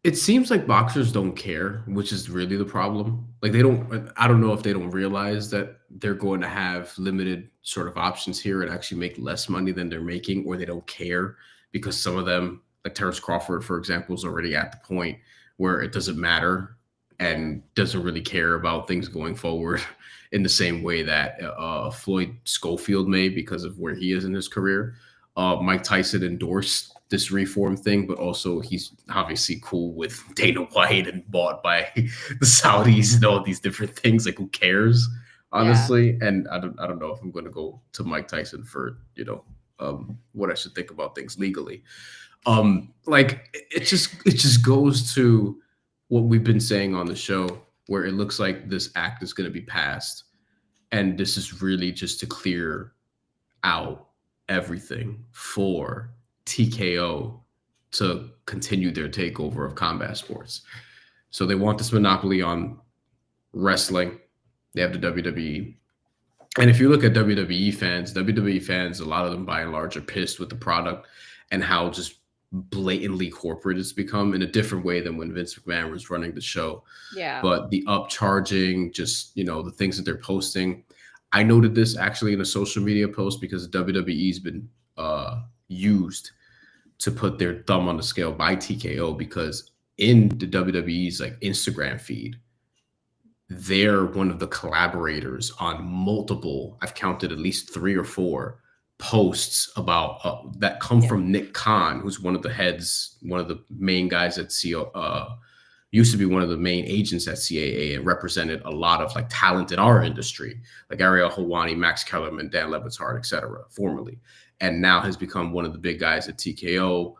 Speaker 2: it seems like boxers don't care, which is really the problem. Like they don't. I don't know if they don't realize that they're going to have limited sort of options here and actually make less money than they're making, or they don't care because some of them, like Terrence Crawford, for example, is already at the point where it doesn't matter and doesn't really care about things going forward in the same way that Floyd Schofield may because of where he is in his career. Mike Tyson endorsed this reform thing, but also he's obviously cool with Dana White and bought by the Saudis and all these different things. Like, who cares, honestly? Yeah. And I don't know if I'm going to go to Mike Tyson for what I should think about things legally. Like it just goes to what we've been saying on the show, where it looks like this act is going to be passed, and this is really just to clear out everything for TKO to continue their takeover of combat sports. So they want this monopoly on wrestling. They have the WWE. And if you look at WWE fans, a lot of them by and large are pissed with the product and how just blatantly corporate it's become in a different way than when Vince McMahon was running the show.
Speaker 1: Yeah.
Speaker 2: But the upcharging, just, the things that they're posting. I noted this actually in a social media post because WWE's been used to put their thumb on the scale by TKO, because in the WWE's like Instagram feed, they're one of the collaborators on multiple, I've counted at least 3 or 4 posts about that come from Nick Khan, who's one of the heads, one of the main guys at used to be one of the main agents at CAA and represented a lot of like talent in our industry, like Ariel Helwani, Max Kellerman, Dan Le Batard, etc., formerly, and now has become one of the big guys at TKO,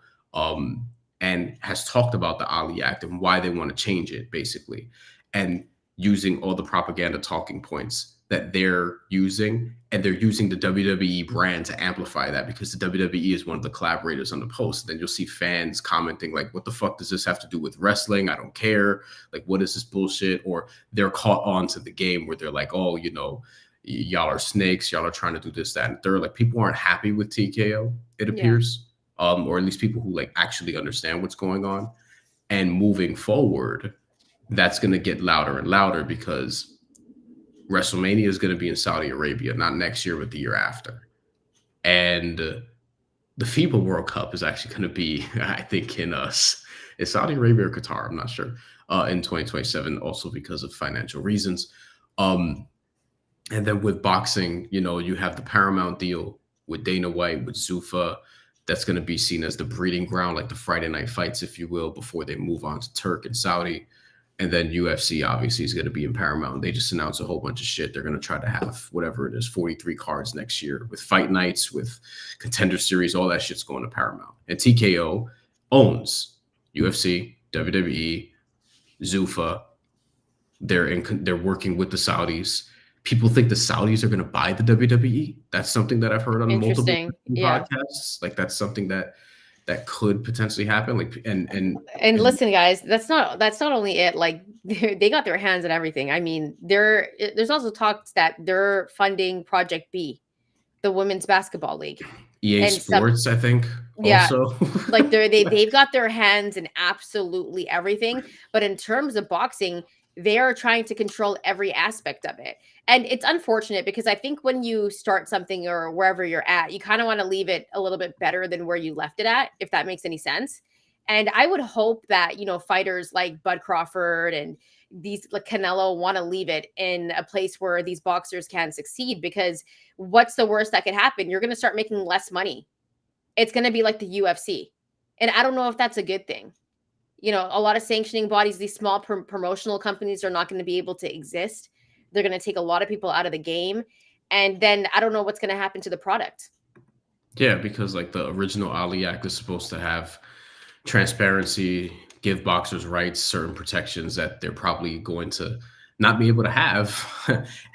Speaker 2: and has talked about the Ali Act and why they want to change it, basically, and using all the propaganda talking points that they're using, and they're using the WWE brand to amplify that, because the WWE is one of the collaborators on the post. Then you'll see fans commenting like, what the fuck does this have to do with wrestling? I don't care. Like, what is this bullshit? Or they're caught on to the game where they're like, oh, y'all are snakes. Y'all are trying to do this, that, and third. Like, people aren't happy with TKO, it appears, or at least people who like actually understand what's going on. And moving forward, that's going to get louder and louder, because WrestleMania is going to be in Saudi Arabia, not next year, but the year after. And the FIBA World Cup is actually going to be, I think, in Saudi Arabia or Qatar, I'm not sure, in 2027, also because of financial reasons. And then with boxing, you have the Paramount deal with Dana White, with Zuffa. That's going to be seen as the breeding ground, like the Friday night fights, if you will, before they move on to Turk and Saudi. And then UFC obviously is going to be in Paramount. They just announced a whole bunch of shit. They're going to try to have whatever it is, 43 cards next year, with fight nights, with Contender Series, all that shit's going to Paramount. And TKO owns UFC, WWE, Zuffa. They're working with the Saudis. People think the Saudis are going to buy the WWE. That's something that I've heard on multiple podcasts. Like, that's something that could potentially happen. Like, and
Speaker 1: listen, guys, that's not only it. Like, they got their hands on everything. I mean, there's also talks that they're funding Project B, the women's basketball league.
Speaker 2: EA Sports, I think.
Speaker 1: Yeah,
Speaker 2: also.
Speaker 1: Like they've got their hands in absolutely everything. But in terms of boxing, they are trying to control every aspect of it. And it's unfortunate, because I think when you start something or wherever you're at, you kind of want to leave it a little bit better than where you left it at, if that makes any sense. And I would hope that, fighters like Bud Crawford and these like Canelo want to leave it in a place where these boxers can succeed, because what's the worst that could happen? You're going to start making less money. It's going to be like the UFC. And I don't know if that's a good thing. A lot of sanctioning bodies, these small promotional companies are not going to be able to exist. They're going to take a lot of people out of the game. And then I don't know what's going to happen to the product.
Speaker 2: Yeah, because like the original Ali Act is supposed to have transparency, give boxers rights, certain protections that they're probably going to not be able to have.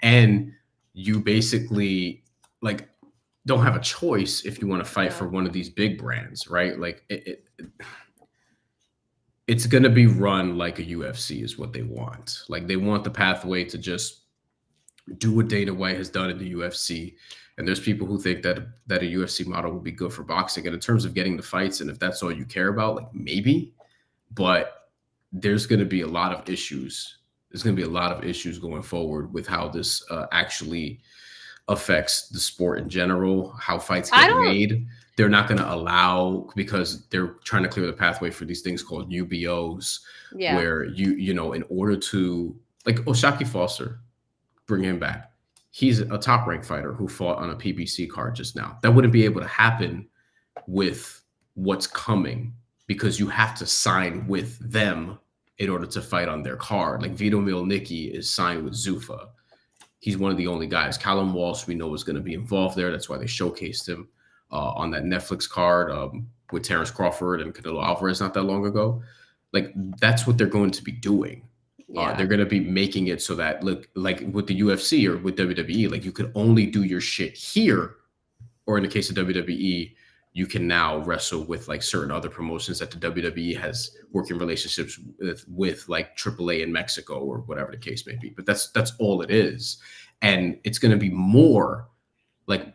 Speaker 2: And you basically like don't have a choice if you want to fight for one of these big brands, right? Like it's going to be run like a UFC is what they want. Like they want the pathway to just do what Dana White has done in the UFC. And there's people who think that a UFC model would be good for boxing. And in terms of getting the fights, and if that's all you care about, like maybe, but there's going to be a lot of issues. There's going to be a lot of issues going forward with how this actually affects the sport in general, how fights get made. They're not going to allow, because they're trying to clear the pathway for these things called UBOs, where you know, in order to, like O'Shaquie Foster, bring him back. He's a top ranked fighter who fought on a PBC card just now. That wouldn't be able to happen with what's coming, because you have to sign with them in order to fight on their card. Like Vito Mielnicki is signed with Zuffa. He's one of the only guys. Callum Walsh, we know, is going to be involved there. That's why they showcased him on that Netflix card with Terrence Crawford and Canelo Alvarez not that long ago. Like that's what they're going to be doing. They're going to be making it so that, look, like with the UFC or with WWE, like you could only do your shit here, or in the case of WWE, you can now wrestle with like certain other promotions that the WWE has working relationships with like AAA in Mexico or whatever the case may be. But that's all it is. And it's going to be more like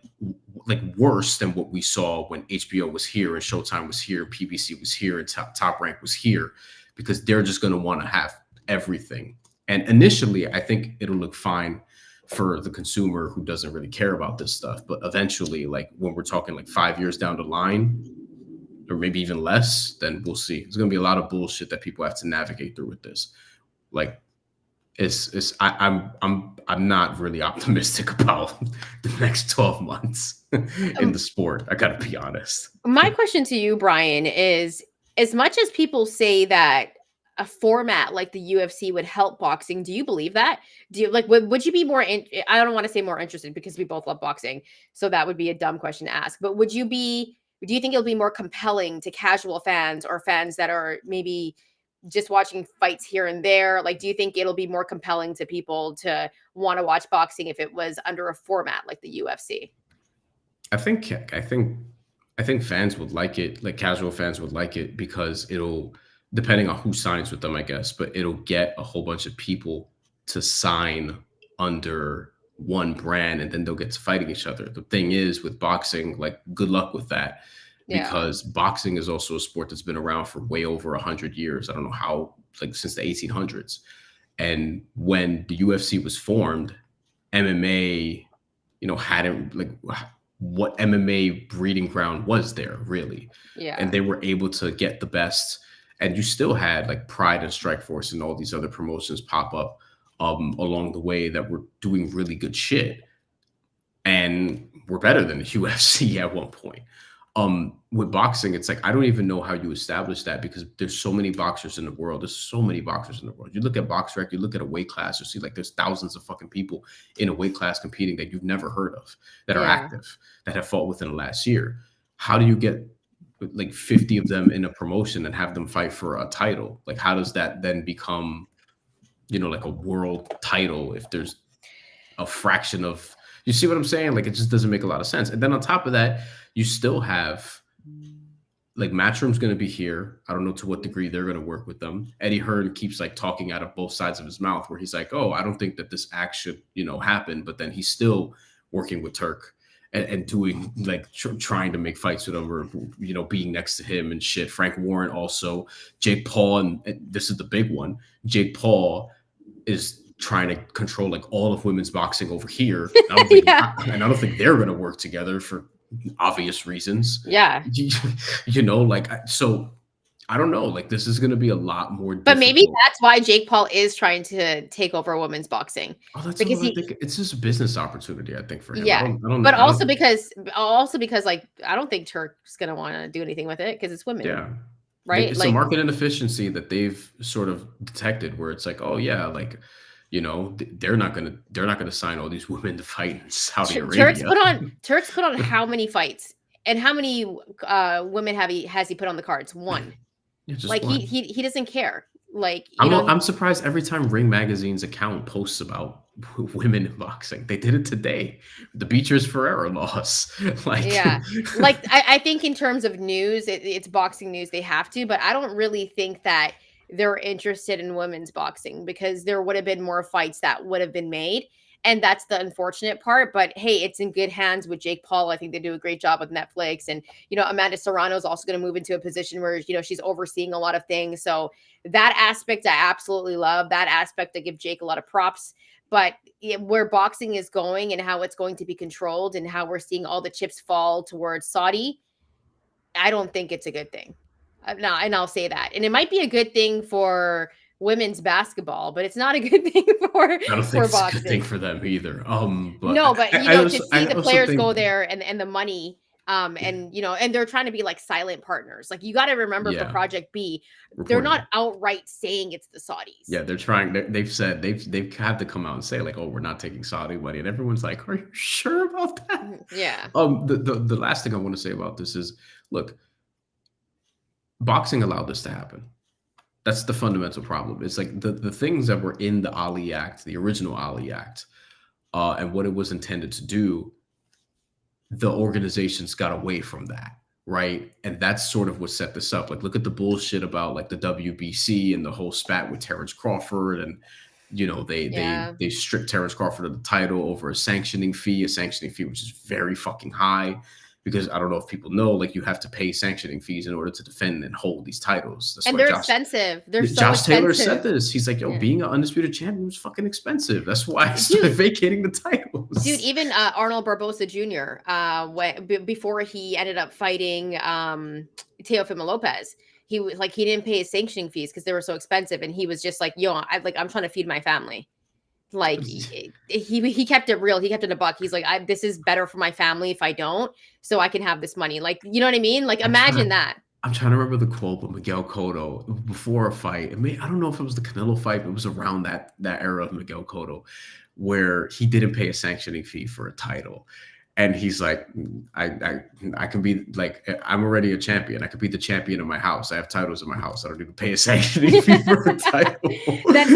Speaker 2: worse than what we saw when HBO was here and Showtime was here, PBC was here, and Top Rank was here, because they're just going to want to have everything. And initially, I think it'll look fine for the consumer who doesn't really care about this stuff. But eventually, like when we're talking like 5 years down the line, or maybe even less, then we'll see. There's going to be a lot of bullshit that people have to navigate through with this. Like I'm not really optimistic about the next 12 months in the sport. I gotta be honest.
Speaker 1: My question to you, Bryan, is as much as people say that a format like the UFC would help boxing, do you believe that? Do you like, would you be more I don't want to say more interested, because we both love boxing, so that would be a dumb question to ask, but do you think it'll be more compelling to casual fans or fans that are maybe just watching fights here and there? Like, do you think it'll be more compelling to people to want to watch boxing if it was under a format like the UFC?
Speaker 2: I think fans would like it, like casual fans would like it, because it'll, depending on who signs with them, I guess, but it'll get a whole bunch of people to sign under one brand, and then they'll get to fighting each other. The thing is with boxing, like, good luck with that. Because boxing is also a sport that's been around for way over 100 years. I don't know how, like since the 1800s. And when the UFC was formed, MMA, you know, hadn't, like, what MMA breeding ground was there really? And they were able to get the best. And you still had like Pride and Strikeforce and all these other promotions pop up along the way that were doing really good shit, and were better than the UFC at one point. With boxing, it's like, I don't even know how you establish that, because there's so many boxers in the world. There's so many boxers in the world. You look at BoxRec, you look at a weight class, you see like there's thousands of fucking people in a weight class competing that you've never heard of, that are active, that have fought within the last year. How do you get like 50 of them in a promotion and have them fight for a title? Like, how does that then become, you know, like a world title if there's a fraction of, you see what I'm saying? Like, it just doesn't make a lot of sense. And then on top of that, you still have, like, Matchroom's going to be here. I don't know to what degree they're going to work with them. Eddie Hearn keeps like talking out of both sides of his mouth, where he's like, oh, I don't think that this act should, you know, happen. But then he's still working with Turk and doing like trying to make fights with him, or, you know, being next to him and shit. Frank Warren also, Jake Paul, and this is the big one. Jake Paul is trying to control like all of women's boxing over here. I don't think, and I don't think they're going to work together for obvious reasons. You know, like, so I don't know, like, this is going to be a lot more difficult.
Speaker 1: But maybe that's why Jake Paul is trying to take over women's boxing.
Speaker 2: Oh, that's because I think it's just a business opportunity, I think, for him.
Speaker 1: But also because like, I don't think Turk's going to want to do anything with it, because it's women. Right.
Speaker 2: It's like a market inefficiency that they've sort of detected, where it's like, oh yeah, like, you know, they're not gonna sign all these women to fight in Saudi Arabia.
Speaker 1: Turk's put on how many fights, and how many women has he put on the cards? One. Like, one. He doesn't care. Like,
Speaker 2: I'm surprised every time Ring Magazine's account posts about women in boxing. They did it today. The Beatriz Ferreira loss. Like,
Speaker 1: like, I think in terms of news, it's boxing news. They have to, but I don't really think that they're interested in women's boxing, because there would have been more fights that would have been made. And that's the unfortunate part. But hey, it's in good hands with Jake Paul. I think they do a great job with Netflix. And, Amanda Serrano is also going to move into a position where, she's overseeing a lot of things. So that aspect, I absolutely love. That aspect, I give Jake a lot of props. But where boxing is going and how it's going to be controlled and how we're seeing all the chips fall towards Saudi, I don't think it's a good thing. No, and I'll say that. And it might be a good thing for women's basketball, but it's not a good thing for
Speaker 2: I don't think it's a good thing for them either. But
Speaker 1: no, but to see the players
Speaker 2: think,
Speaker 1: go there and the money, and they're trying to be like silent partners. Like, you got to remember for Project B, they're not outright saying it's the Saudis.
Speaker 2: Yeah, they're trying. They've said they've had to come out and say like, oh, we're not taking Saudi money, and everyone's like, are you sure about that?
Speaker 1: Yeah.
Speaker 2: The last thing I want to say about this is, look, boxing allowed this to happen. That's the fundamental problem. It's like the things that were in the Ali Act, the original Ali Act, and what it was intended to do, the organizations got away from that, right? And that's sort of what set this up. Like, look at the bullshit about like the WBC and the whole spat with Terrence Crawford, and they stripped Terrence Crawford of the title over a sanctioning fee which is very fucking high. Because I don't know if people know, like, you have to pay sanctioning fees in order to defend and hold these titles. That's
Speaker 1: and they're expensive. They're so
Speaker 2: Josh
Speaker 1: expensive.
Speaker 2: Taylor said this. He's like, being an undisputed champion was fucking expensive. That's why I started vacating the titles.
Speaker 1: Dude, even Arnold Barbosa Jr., before he ended up fighting Teofimo Lopez, he was like, he didn't pay his sanctioning fees because they were so expensive. And he was just like, I'm trying to feed my family. Like, he kept it real. He kept it a buck. He's like, this is better for my family if I don't, so I can have this money. Like, you know what I mean? Like, imagine that.
Speaker 2: I'm trying to remember the quote of Miguel Cotto before a fight. I don't know if it was the Canelo fight, but it was around that era of Miguel Cotto, where he didn't pay a sanctioning fee for a title. And he's like, I can be like, I'm already a champion. I could be the champion of my house. I have titles in my house. I don't need to pay a sanctioning fee for a title.
Speaker 1: That's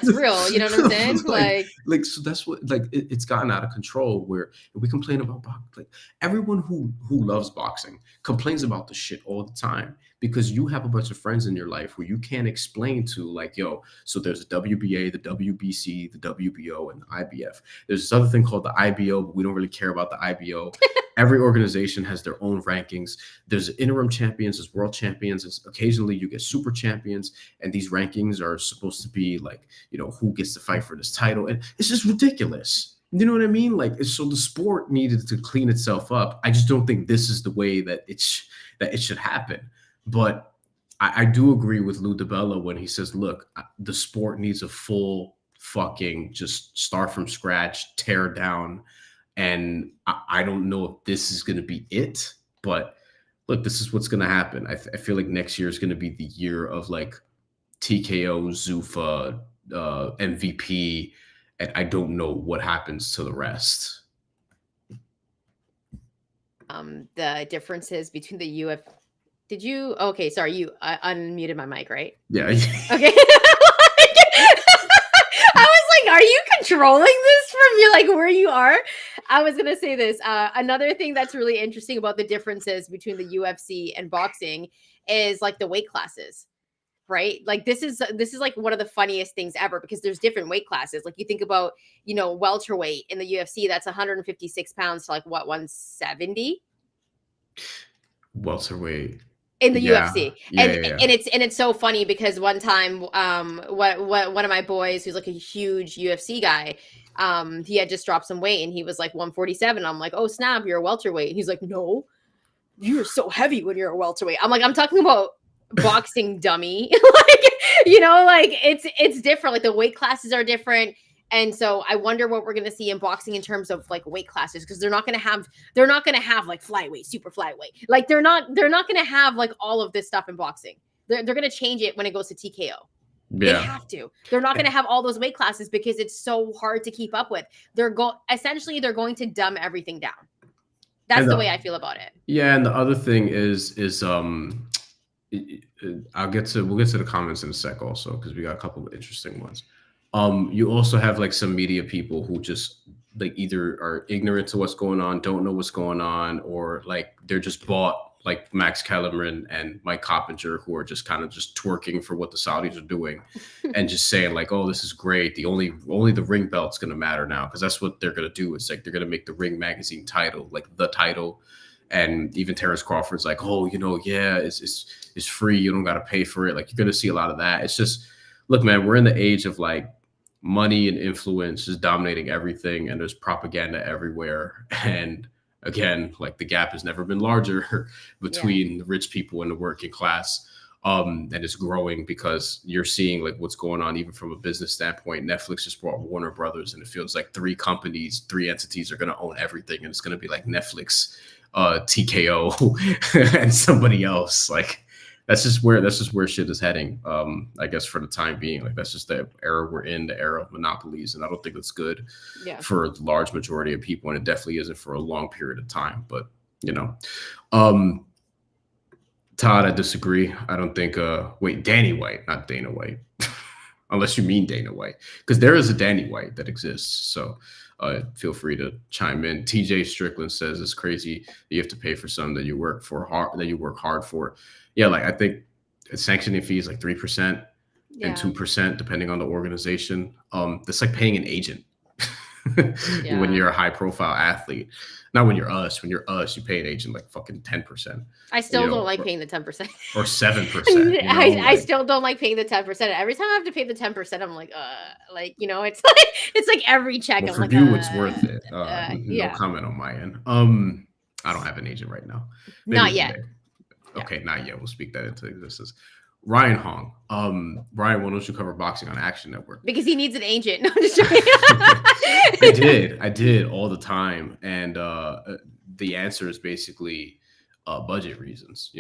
Speaker 1: real. You know what I'm saying?
Speaker 2: like, so that's what, like, it's gotten out of control where we complain about boxing. Like, everyone who loves boxing complains about the shit all the time, because you have a bunch of friends in your life where you can't explain to, like, so there's the WBA, the WBC, the WBO, and the IBF. There's this other thing called the IBO, but we don't really care about the IBO. Every organization has their own rankings. There's interim champions, there's world champions. Occasionally you get super champions, and these rankings are supposed to be like, who gets to fight for this title. And it's just ridiculous. You know what I mean? Like, so the sport needed to clean itself up. I just don't think this is the way that it should happen. But I do agree with Lou DiBella when he says, look, the sport needs a full fucking just start from scratch, tear down. And I don't know if this is going to be it, but look, this is what's going to happen. I feel like next year is going to be the year of like TKO, Zuffa, MVP, and I don't know what happens to the rest.
Speaker 1: The differences between the UFC. Did you? Okay, sorry, you unmuted my mic, right?
Speaker 2: Yeah.
Speaker 1: Okay. I was like, are you controlling this from like where you are? I was gonna say this. Another thing that's really interesting about the differences between the UFC and boxing is like the weight classes, right? Like this is like one of the funniest things ever, because there's different weight classes. Like, you think about, welterweight in the UFC, that's 156 pounds to like what, 170?
Speaker 2: Welterweight.
Speaker 1: In the UFC. And it's so funny because one time, one of my boys who's like a huge UFC guy, he had just dropped some weight and he was like 147. I'm like, oh snap, you're a welterweight. And he's like, no, you're so heavy when you're a welterweight. I'm like, I'm talking about boxing, dummy. Like, it's different. Like, the weight classes are different. And so I wonder what we're going to see in boxing in terms of like weight classes, because they're not going to have like flyweight, super flyweight. Like, they're not going to have like all of this stuff in boxing. They're going to change it when it goes to TKO. Yeah. They have to. They're not going to have all those weight classes because it's so hard to keep up with. Essentially they're going to dumb everything down. That's the way I feel about it.
Speaker 2: Yeah, and the other thing is we'll get to the comments in a sec also, because we got a couple of interesting ones. You also have like some media people who just like either are ignorant to what's going on, don't know what's going on, or like they're just bought like Max Kellerman and Mike Coppinger, who are just kind of just twerking for what the Saudis are doing and just saying like, oh, this is great. Only the ring belt's going to matter now, because that's what they're going to do. It's like they're going to make the Ring magazine title like the title. And even Terrence Crawford's like, oh, yeah, it's free. You don't got to pay for it. Like, you're going to see a lot of that. It's just, look, man, we're in the age of like money and influence is dominating everything. And there's propaganda everywhere. And again, like, the gap has never been larger between the rich people and the working class. And it's growing because you're seeing like what's going on even from a business standpoint. Netflix just bought Warner Brothers, and it feels like three entities are going to own everything. And it's going to be like Netflix, TKO, and somebody else. Like, that's just where shit is heading. I guess for the time being, like, that's just the era we're in, the era of monopolies. And I don't think that's good for the large majority of people. And it definitely isn't for a long period of time. But, Todd, I disagree. I don't think, Danny White, not Dana White, unless you mean Dana White, because there is a Danny White that exists. So feel free to chime in. TJ Strickland says it's crazy that you have to pay for something that you work hard for. Yeah, like, I think sanctioning fees like 3% and 2% depending on the organization. That's like paying an agent when you're a high profile athlete. Not when you're us. When you're us, you pay an agent like fucking 10%.
Speaker 1: I still don't like paying the 10%.
Speaker 2: Or 7%.
Speaker 1: I still don't like paying the 10%. Every time I have to pay the 10%, I'm like, it's like every check.
Speaker 2: Well,
Speaker 1: I'm
Speaker 2: for
Speaker 1: like,
Speaker 2: you, it's worth it. No comment on my end. I don't have an agent right now. Maybe
Speaker 1: not yet.
Speaker 2: Okay, not yet. We'll speak that into existence. Ryan Hong. Ryan, why don't you cover boxing on Action Network? Because
Speaker 1: he needs an agent. No, I'm just joking.
Speaker 2: I did all the time. And the answer is basically budget reasons.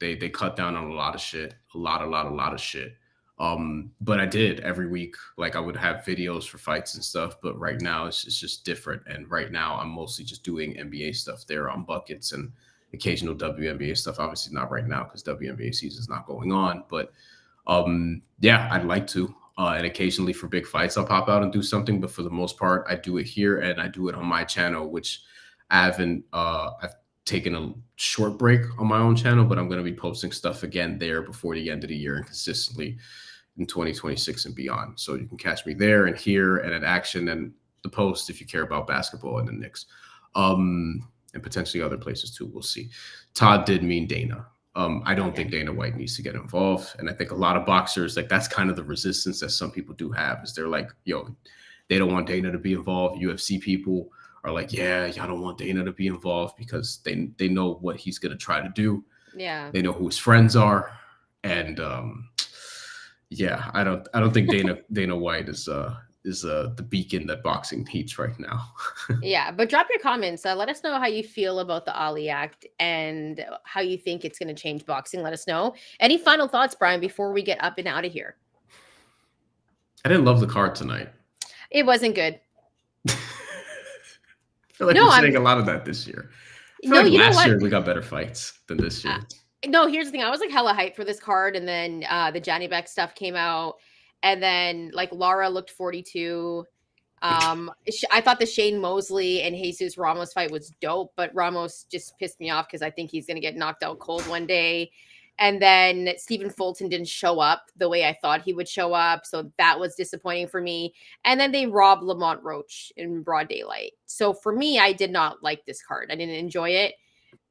Speaker 2: They cut down on a lot of shit, a lot of shit. But I did every week. Like, I would have videos for fights and stuff, but right now it's just different. And right now I'm mostly just doing NBA stuff there on buckets and occasional WNBA stuff. Obviously not right now because WNBA season is not going on, but I'd like to. And occasionally for big fights, I'll pop out and do something. But for the most part, I do it here, and I do it on my channel, which I've taken a short break on my own channel, but I'm going to be posting stuff again there before the end of the year and consistently in 2026 and beyond. So you can catch me there and here and at Action and the Post if you care about basketball and the Knicks. And potentially other places too. We'll see. Todd did mean Dana. I don't think Dana White needs to get involved. And I think a lot of boxers, like, that's kind of the resistance that some people do have, is they're like, they don't want Dana to be involved. UFC people are like, y'all don't want Dana to be involved because they know what he's going to try to do.
Speaker 1: Yeah.
Speaker 2: They know who his friends are. And I don't think Dana White is the beacon that boxing needs right now.
Speaker 1: Yeah, but drop your comments. Let us know how you feel about the Ali Act and how you think it's going to change boxing. Let us know. Any final thoughts, Brian, before we get up and out of here?
Speaker 2: I didn't love the card tonight.
Speaker 1: It wasn't good.
Speaker 2: I feel like we're saying a lot of that this year. I feel like last year we got better fights than this year.
Speaker 1: No, here's the thing. I was like hella hyped for this card, and then the Johnny Beck stuff came out. And then, like, Lara looked 42. I thought the Shane Mosley and Jesus Ramos fight was dope, but Ramos just pissed me off because I think he's going to get knocked out cold one day. And then Stephen Fulton didn't show up the way I thought he would show up. So that was disappointing for me. And then they robbed Lamont Roach in broad daylight. So for me, I did not like this card. I didn't enjoy it.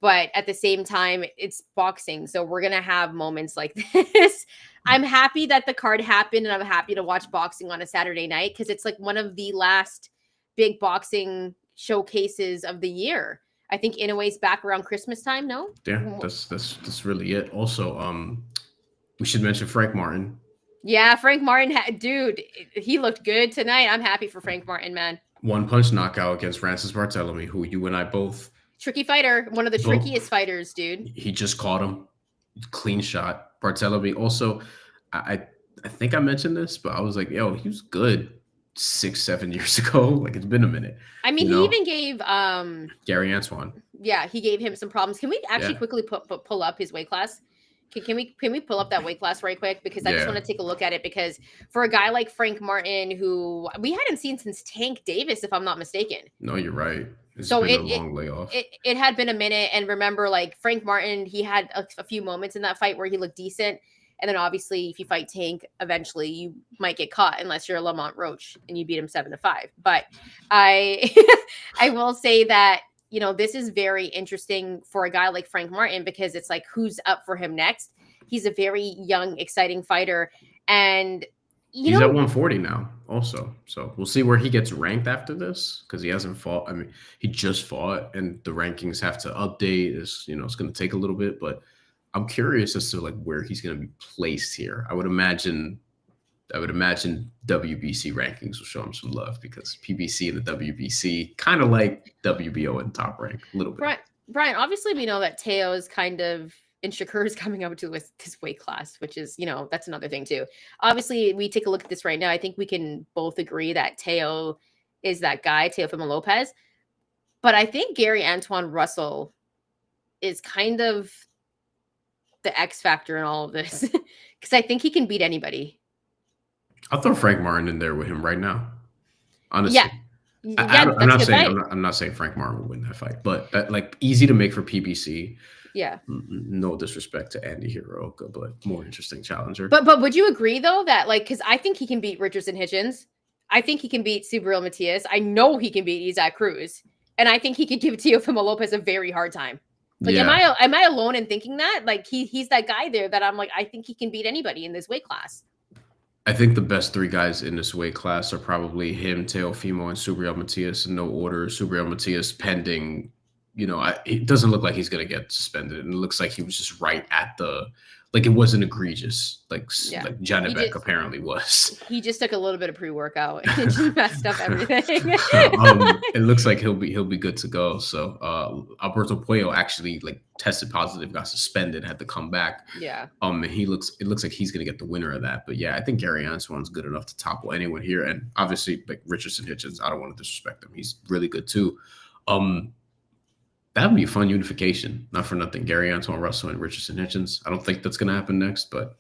Speaker 1: But at the same time, it's boxing. So we're going to have moments like this. I'm happy that the card happened, and I'm happy to watch boxing on a Saturday night because it's like one of the last big boxing showcases of the year. I think Inoue's back around Christmas time, no?
Speaker 2: Yeah, that's really it. Also, we should mention Frank Martin.
Speaker 1: Yeah, Frank Martin, dude, he looked good tonight. I'm happy for Frank Martin, man.
Speaker 2: One-punch knockout against Francis Barthélemy, who you and I both...
Speaker 1: Tricky fighter. One of the trickiest fighters, dude.
Speaker 2: He just caught him. Clean shot. Barthélemy also, I think I mentioned this, but I was like, he was good 6-7 years ago. Like, it's been a minute.
Speaker 1: I mean, he even gave
Speaker 2: Gary Antoine.
Speaker 1: Yeah, he gave him some problems. Can we actually quickly pull up his weight class? Can we pull up that weight class right quick? Because I just want to take a look at it, because for a guy like Frank Martin, who we hadn't seen since Tank Davis, if I'm not mistaken.
Speaker 2: No, you're right. It's
Speaker 1: So
Speaker 2: been a long layoff.
Speaker 1: it had been a minute, and remember, like Frank Martin, he had a few moments in that fight where he looked decent, and then obviously if you fight Tank, eventually you might get caught unless you're Lamont Roach and you beat him 7-5. But I I will say that this is very interesting for a guy like Frank Martin because it's like who's up for him next. He's a very young, exciting fighter, and
Speaker 2: he's at 140 now also. So we'll see where he gets ranked after this because he hasn't fought. I mean, he just fought and the rankings have to update. It's going to take a little bit, but I'm curious as to like where he's going to be placed here. I would imagine WBC rankings will show him some love because PBC and the WBC kind of like WBO in top rank a little bit.
Speaker 1: Brian, obviously we know that Teo is kind of and Shakur is coming up to this weight class, which is, that's another thing too. Obviously, we take a look at this right now. I think we can both agree that Teo is that guy, Teofimo Lopez. But I think Gary Antoine Russell is kind of the X factor in all of this because I think he can beat anybody.
Speaker 2: I'll throw Frank Martin in there with him right now. Honestly.
Speaker 1: Yeah.
Speaker 2: I'm not saying Frank Martin will win that fight, but that, like, easy to make for PBC.
Speaker 1: Yeah.
Speaker 2: No disrespect to Andy Hiroka, but more interesting challenger.
Speaker 1: But would you agree though that because I think he can beat Richardson Hitchens, I think he can beat Subriel Matias, I know he can beat Isaac Cruz, and I think he could give Teofimo Lopez a very hard time. Like, am I alone in thinking that? Like he's that guy there that I'm like, I think he can beat anybody in this weight class.
Speaker 2: I think the best three guys in this weight class are probably him, Teofimo, and Subriel Matias in no order. Subriel Matias pending. It doesn't look like he's going to get suspended. And it looks like he was just right at it wasn't egregious. Like Janibek apparently was.
Speaker 1: He just took a little bit of pre-workout and just messed up everything.
Speaker 2: It looks like he'll be good to go. So Alberto Puello actually tested positive, got suspended, had to come back.
Speaker 1: Yeah.
Speaker 2: And it looks like he's going to get the winner of that. But yeah, I think Gary Antoine's good enough to topple anyone here. And obviously Richardson Hitchens, I don't want to disrespect him. He's really good too. That would be a fun unification. Not for nothing. Gary Antoine Russell and Richardson Hitchens. I don't think that's going to happen next, but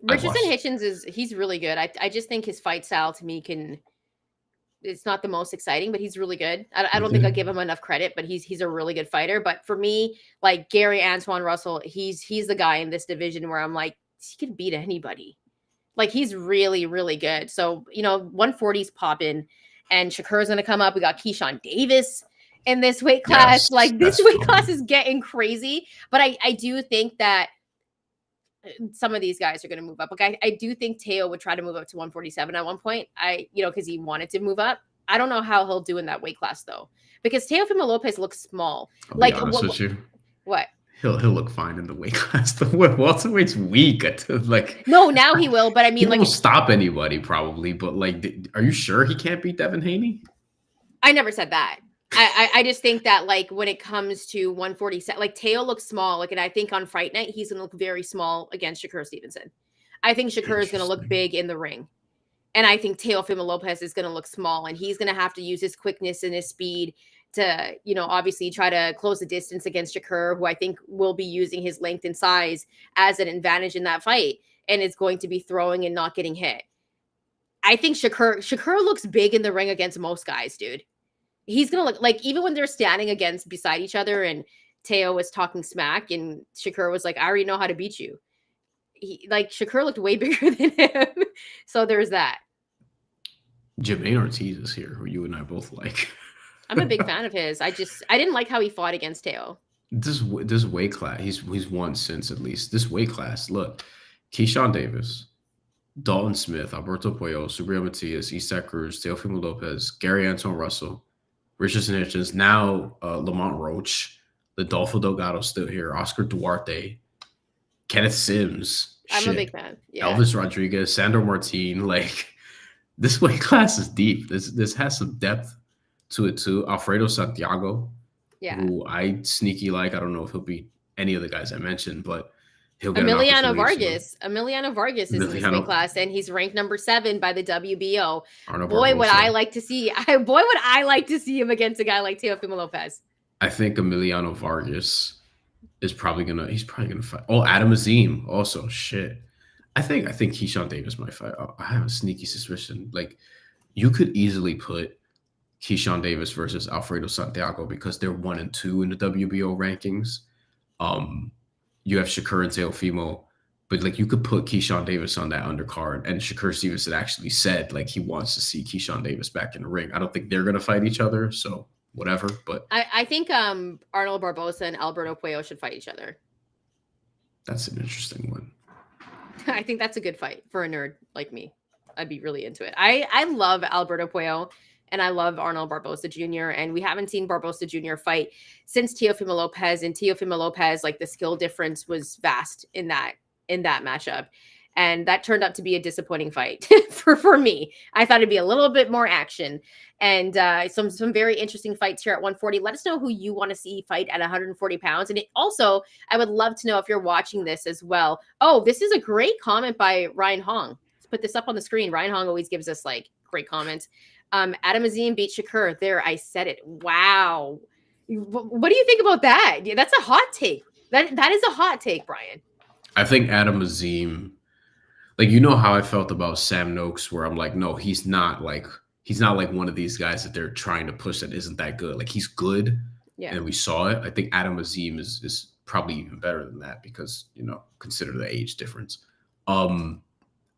Speaker 1: Richardson Hitchens he's really good. I just think his fight style to me it's not the most exciting, but he's really good. I don't think I give him enough credit, but he's a really good fighter. But for me, like Gary Antoine Russell, he's the guy in this division where I'm like, he can beat anybody. Like he's really, really good. So, 140's popping and Shakur's going to come up. We got Keyshawn Davis in this weight class. Yes, this weight class is getting crazy, but I do think that some of these guys are going to move up. Like I do think Teo would try to move up to 147 at one point. Because he wanted to move up. I don't know how he'll do in that weight class though, because Teofimo Lopez looks small.
Speaker 2: I'll be honest with you.
Speaker 1: What?
Speaker 2: He'll look fine in the weight class. The welterweight's weak.
Speaker 1: No, now he will. But I mean,
Speaker 2: he won't stop anybody probably. But are you sure he can't beat Devin Haney?
Speaker 1: I never said that. I just think that when it comes to 147, Teo looks small. And I think on Fight Night, he's going to look very small against Shakur Stevenson. I think Shakur is going to look big in the ring. And I think Teofimo Lopez is going to look small. And he's going to have to use his quickness and his speed to, obviously try to close the distance against Shakur, who I think will be using his length and size as an advantage in that fight. And it's going to be throwing and not getting hit. I think Shakur looks big in the ring against most guys, dude. He's going to look even when they're standing beside each other and Teo was talking smack and Shakur was like, I already know how to beat you. Shakur looked way bigger than him. So there's that.
Speaker 2: Jermaine Ortiz is here, who you and I both like.
Speaker 1: I'm a big fan of his. I didn't like how he fought against Teo.
Speaker 2: This weight class, he's won since at least. This weight class, look, Keyshawn Davis, Dalton Smith, Alberto Puello, Subriel Matias, Isaac Cruz, Teofimo Lopez, Gary Antoine Russell, Richardson Hitchens, now Lamont Roach, Adolfo Delgado still here, Oscar Duarte, Kenneth Sims.
Speaker 1: I'm a big fan. Yeah.
Speaker 2: Elvis Rodriguez, Sandro Martin. This weight class is deep. This has some depth to it too. Alfredo Santiago, who I sneaky like. I don't know if he'll beat any of the guys I mentioned, but he'll get
Speaker 1: Emiliano Vargas. Emiliano Vargas is in this weight class, and he's ranked number 7 by the WBO. Boy, would I like to see him against a guy like Teofimo Lopez.
Speaker 2: I think Emiliano Vargas is probably gonna fight. Oh, Adam Azim also. Shit. I think Keyshawn Davis might fight. I have a sneaky suspicion. You could easily put Keyshawn Davis versus Alfredo Santiago because they're 1 and 2 in the WBO rankings. You have Shakur and Teofimo, but like you could put Keyshawn Davis on that undercard, and Shakur Stevenson actually said like he wants to see Keyshawn Davis back in the ring. I don't think they're gonna fight each other, so whatever. But
Speaker 1: I think Arnold Barboza and Alberto Puello should fight each other.
Speaker 2: That's an interesting one.
Speaker 1: I think that's a good fight for a nerd like me. I'd be really into it. I love Alberto Puello and I love Arnold Barboza Jr. And we haven't seen Barboza Jr. fight since Teofimo Lopez. And Teofimo Lopez, like the skill difference was vast in that matchup. And that turned out to be a disappointing fight for me. I thought it'd be a little bit more action and some very interesting fights here at 140. Let us know who you want to see fight at 140 pounds. And also, I would love to know if you're watching this as well. Oh, this is a great comment by Ryan Hong. Let's put this up on the screen. Ryan Hong always gives us like great comments. Adam Azim beat Shakur. There, I said it. Wow. What do you think about that? Yeah, that's a hot take. That is a hot take, Brian.
Speaker 2: I think Adam Azim, like, you know how I felt about Sam Noakes, where I'm like, no, he's not like one of these guys that they're trying to push that isn't that good. Like, he's good,
Speaker 1: yeah.
Speaker 2: And we saw it. I think Adam Azim is probably even better than that because, you know, consider the age difference. I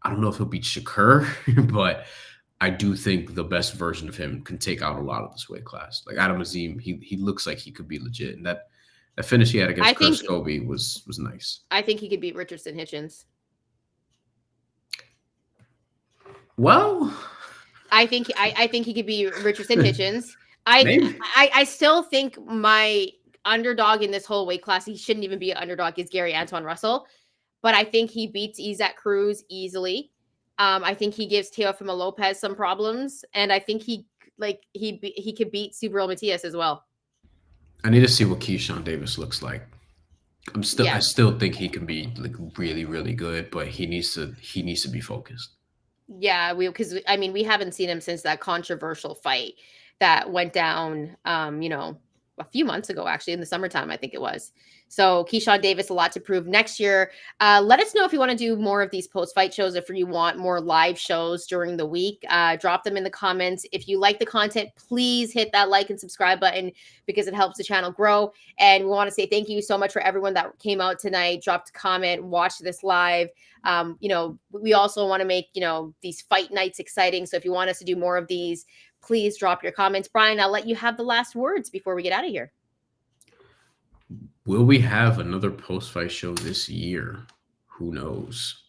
Speaker 2: don't know if he'll beat Shakur, but I do think the best version of him can take out a lot of this weight class. Like Adam Azim, he looks like he could be legit, and that finish he had against Kurt Scobie was nice.
Speaker 1: I think he could beat Richardson Hitchens.
Speaker 2: Well,
Speaker 1: I think he could be Richardson Hitchens. I still think my underdog in this whole weight class, he shouldn't even be an underdog, is Gary Antoine Russell. But I think he beats Isaac Cruz easily. I think he gives Teofimo Lopez some problems, and I think he could beat Subriel Matias as well.
Speaker 2: I need to see what Keyshawn Davis looks like. I still think he can be like really, really good, but he needs to be focused.
Speaker 1: Yeah, because we haven't seen him since that controversial fight that went down, a few months ago, actually in the summertime, I think it was. So Keyshawn Davis, a lot to prove next year. Let us know if you want to do more of these post-fight shows, if you want more live shows during the week. Drop them in the comments. If you like the content, please hit that like and subscribe button because it helps the channel grow. And we want to say thank you so much for everyone that came out tonight, dropped a comment, watched this live. We also want to make, these fight nights exciting. So if you want us to do more of these, please drop your comments. Brian, I'll let you have the last words before we get out of here.
Speaker 2: Will we have another post-fight show this year? Who knows?